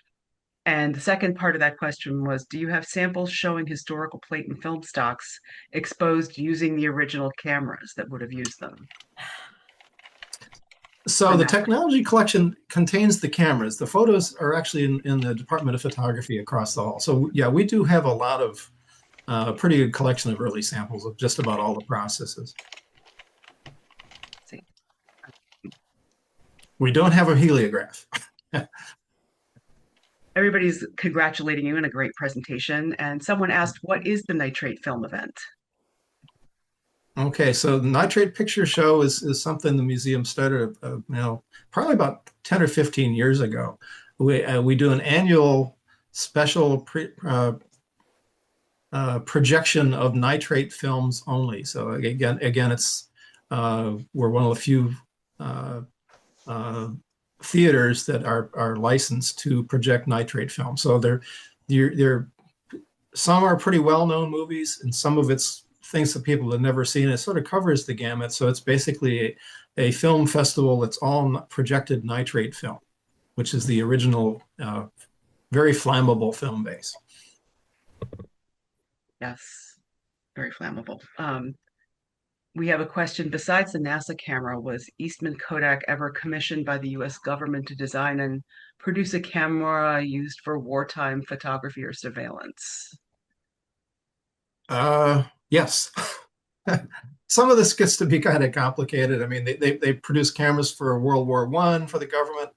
And the second part of that question was, do you have samples showing historical plate and film stocks exposed using the original cameras that would have used them? So the technology collection contains the cameras. The photos are actually in the Department of Photography across the hall. So yeah, we do have a lot of pretty good collection of early samples of just about all the processes. We don't have a heliograph. Everybody's congratulating you on a great presentation. And someone asked, what is the nitrate film event? Okay, so the Nitrate Picture Show is something the museum started, probably about 10 or 15 years ago. We do an annual special projection of nitrate films only. So again, it's we're one of the few theaters that are licensed to project nitrate film. So some are pretty well-known movies, and some of it's things that people have never seen. It sort of covers the gamut. So it's basically a film festival that's all projected nitrate film, which is the original, very flammable film base. Yes, very flammable. We have a question. Besides the NASA camera, was Eastman Kodak ever commissioned by the U.S. government to design and produce a camera used for wartime photography or surveillance? Yes. Some of this gets to be kind of complicated. I mean, they produce cameras for World War I for the government.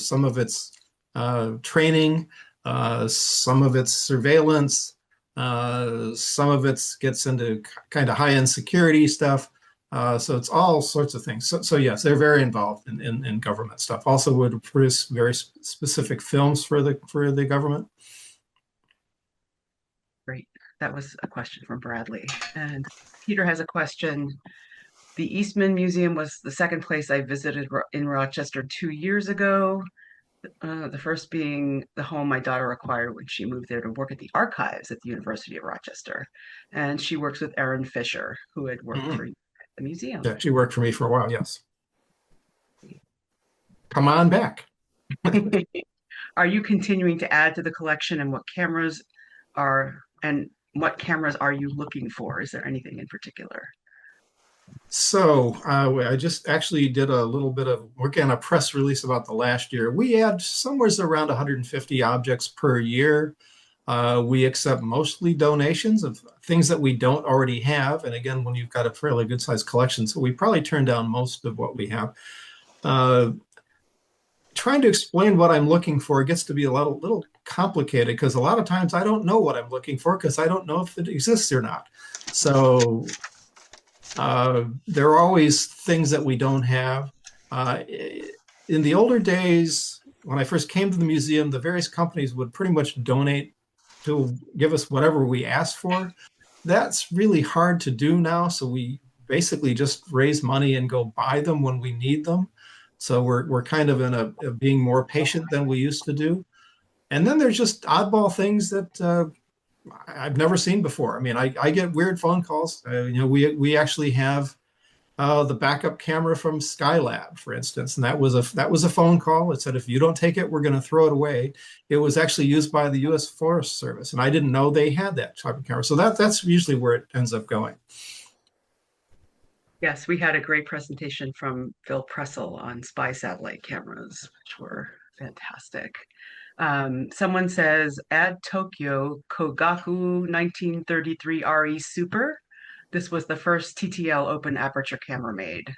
Some of it's training, some of it's surveillance, some of it gets into kind of high-end security stuff. So it's all sorts of things. So yes, they're very involved in government stuff. Also would produce very specific films for the government. Great. That was a question from Bradley. And Peter has a question. The Eastman Museum was the second place I visited in Rochester 2 years ago. The first being the home my daughter acquired when she moved there to work at the archives at the University of Rochester. And she works with Erin Fisher, who had worked for Mhm. the museum. Yeah, she worked for me for a while. Yes. Come on back. Are you continuing to add to the collection, and what cameras are you looking for? Is there anything in particular? So I just actually did a little bit of work on a press release about the last year. We had somewhere around 150 objects per year. We accept mostly donations of things that we don't already have. And again, when you've got a fairly good sized collection, so we probably turn down most of what we have. Uh, Trying to explain what I'm looking for gets to be a little complicated because a lot of times I don't know what I'm looking for because I don't know if it exists or not. So there are always things that we don't have. Uh, in the older days, when I first came to the museum, the various companies would pretty much donate to give us whatever we asked for. That's really hard to do now. So we basically just raise money and go buy them when we need them. So we're kind of in a being more patient than we used to do. And then there's just oddball things that I've never seen before. I mean, I get weird phone calls. We actually have the backup camera from Skylab, for instance, and that was a phone call. It said if you don't take it, we're going to throw it away. It was actually used by the U.S. Forest Service, and I didn't know they had that type of camera. So that's usually where it ends up going. Yes, we had a great presentation from Phil Pressel on spy satellite cameras, which were fantastic. Someone says, add Tokyo Kogaku 1933 RE Super. This was the first TTL open aperture camera made.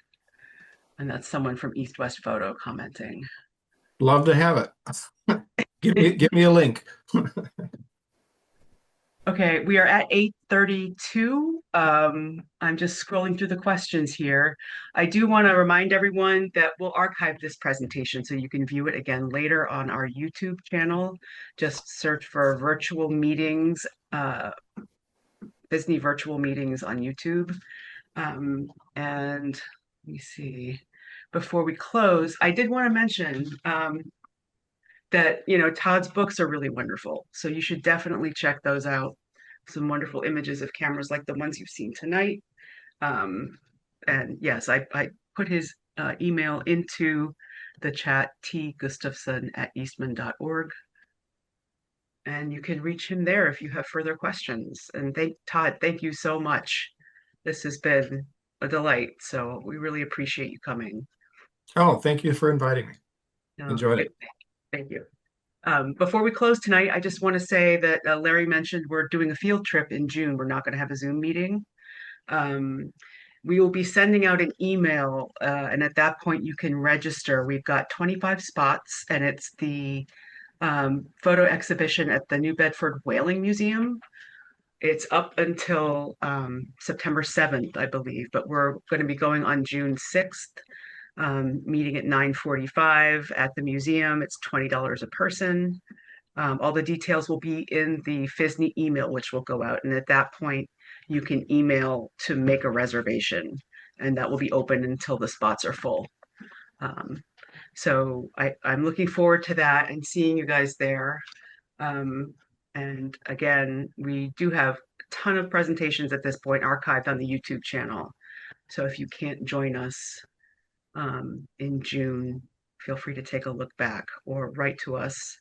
And that's someone from East West Photo commenting. Love to have it. Give me a link. Okay, we are at 8:32. I'm just scrolling through the questions here. I do want to remind everyone that we'll archive this presentation so you can view it again later on our YouTube channel. Just search for virtual meetings, Disney virtual meetings on YouTube. And let me see. Before we close, I did want to mention that Todd's books are really wonderful, so you should definitely check those out. Some wonderful images of cameras like the ones you've seen tonight. And yes, I put his email into the chat, tgustavson@eastman.org, and you can reach him there if you have further questions. And Todd, thank you so much. This has been a delight, so we really appreciate you coming. Oh, thank you for inviting me. Enjoyed it. Thank you. Before we close tonight, I just want to say that Larry mentioned we're doing a field trip in June. We're not going to have a Zoom meeting. Um, we will be sending out an email, and at that point you can register. We've got 25 spots, and it's the photo exhibition at the New Bedford Whaling Museum. It's up until September 7th, I believe, but we're going to be going on June 6th, meeting at 9:45 at the museum. It's $20 a person. All the details will be in the PHSNE email, which will go out. And at that point, you can email to make a reservation, and that will be open until the spots are full. So I'm looking forward to that and seeing you guys there. And again, we do have a ton of presentations at this point archived on the YouTube channel. So if you can't join us in June, feel free to take a look back or write to us.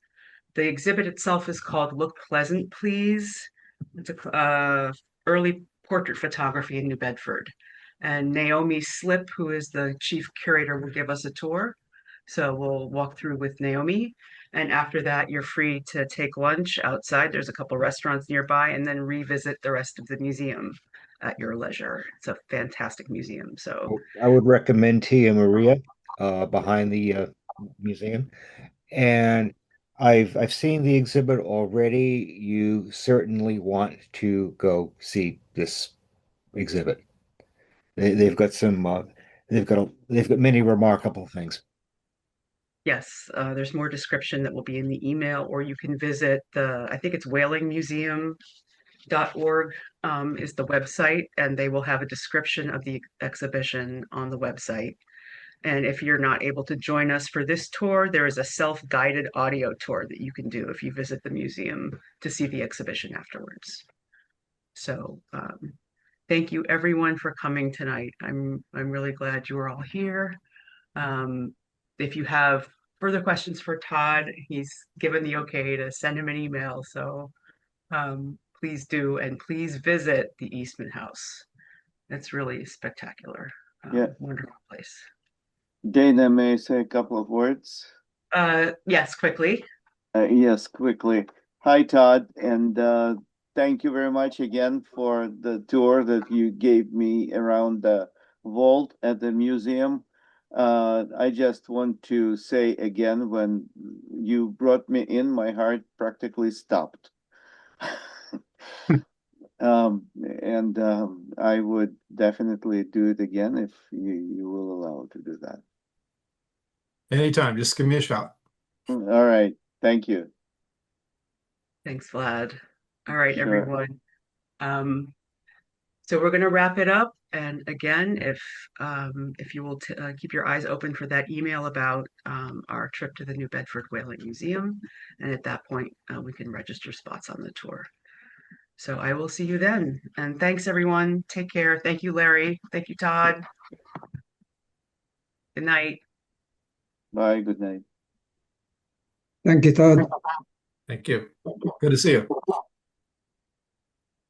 The exhibit itself is called Look Pleasant, Please. It's a early portrait photography in New Bedford. And Naomi Slip, who is the chief curator, will give us a tour. So we'll walk through with Naomi. And after that, you're free to take lunch outside. There's a couple restaurants nearby, and then revisit the rest of the museum at your leisure. It's a fantastic museum. So I would recommend Tia Maria behind the museum. And I've seen the exhibit already. You certainly want to go see this exhibit. They've got some they've got many remarkable things. yes, there's more description that will be in the email, or you can visit I think it's whalingmuseum.org is the website, and they will have a description of the exhibition on the website. And if you're not able to join us for this tour, there is a self-guided audio tour that you can do if you visit the museum to see the exhibition afterwards. So thank you everyone for coming tonight. I'm really glad you are all here. If you have further questions for Todd, he's given the okay to send him an email. So please do, and please visit the Eastman House. It's really spectacular. Yeah. Wonderful place. Dana, may I say a couple of words? Yes, quickly. Yes, quickly. Hi, Todd, and thank you very much again for the tour that you gave me around the vault at the museum. I just want to say again, when you brought me in, my heart practically stopped. And I would definitely do it again if you will allow to do that. Anytime, just give me a shout. All right. Thank you. Thanks, Vlad. All right, Sure. everyone. So we're going to wrap it up. And again, if you will keep your eyes open for that email about our trip to the New Bedford Whaling Museum, and at that point, we can register spots on the tour. So I will see you then. And thanks, everyone. Take care. Thank you, Larry. Thank you, Todd. Good night. Bye. Good night. Thank you, Todd. Thank you. Good to see you.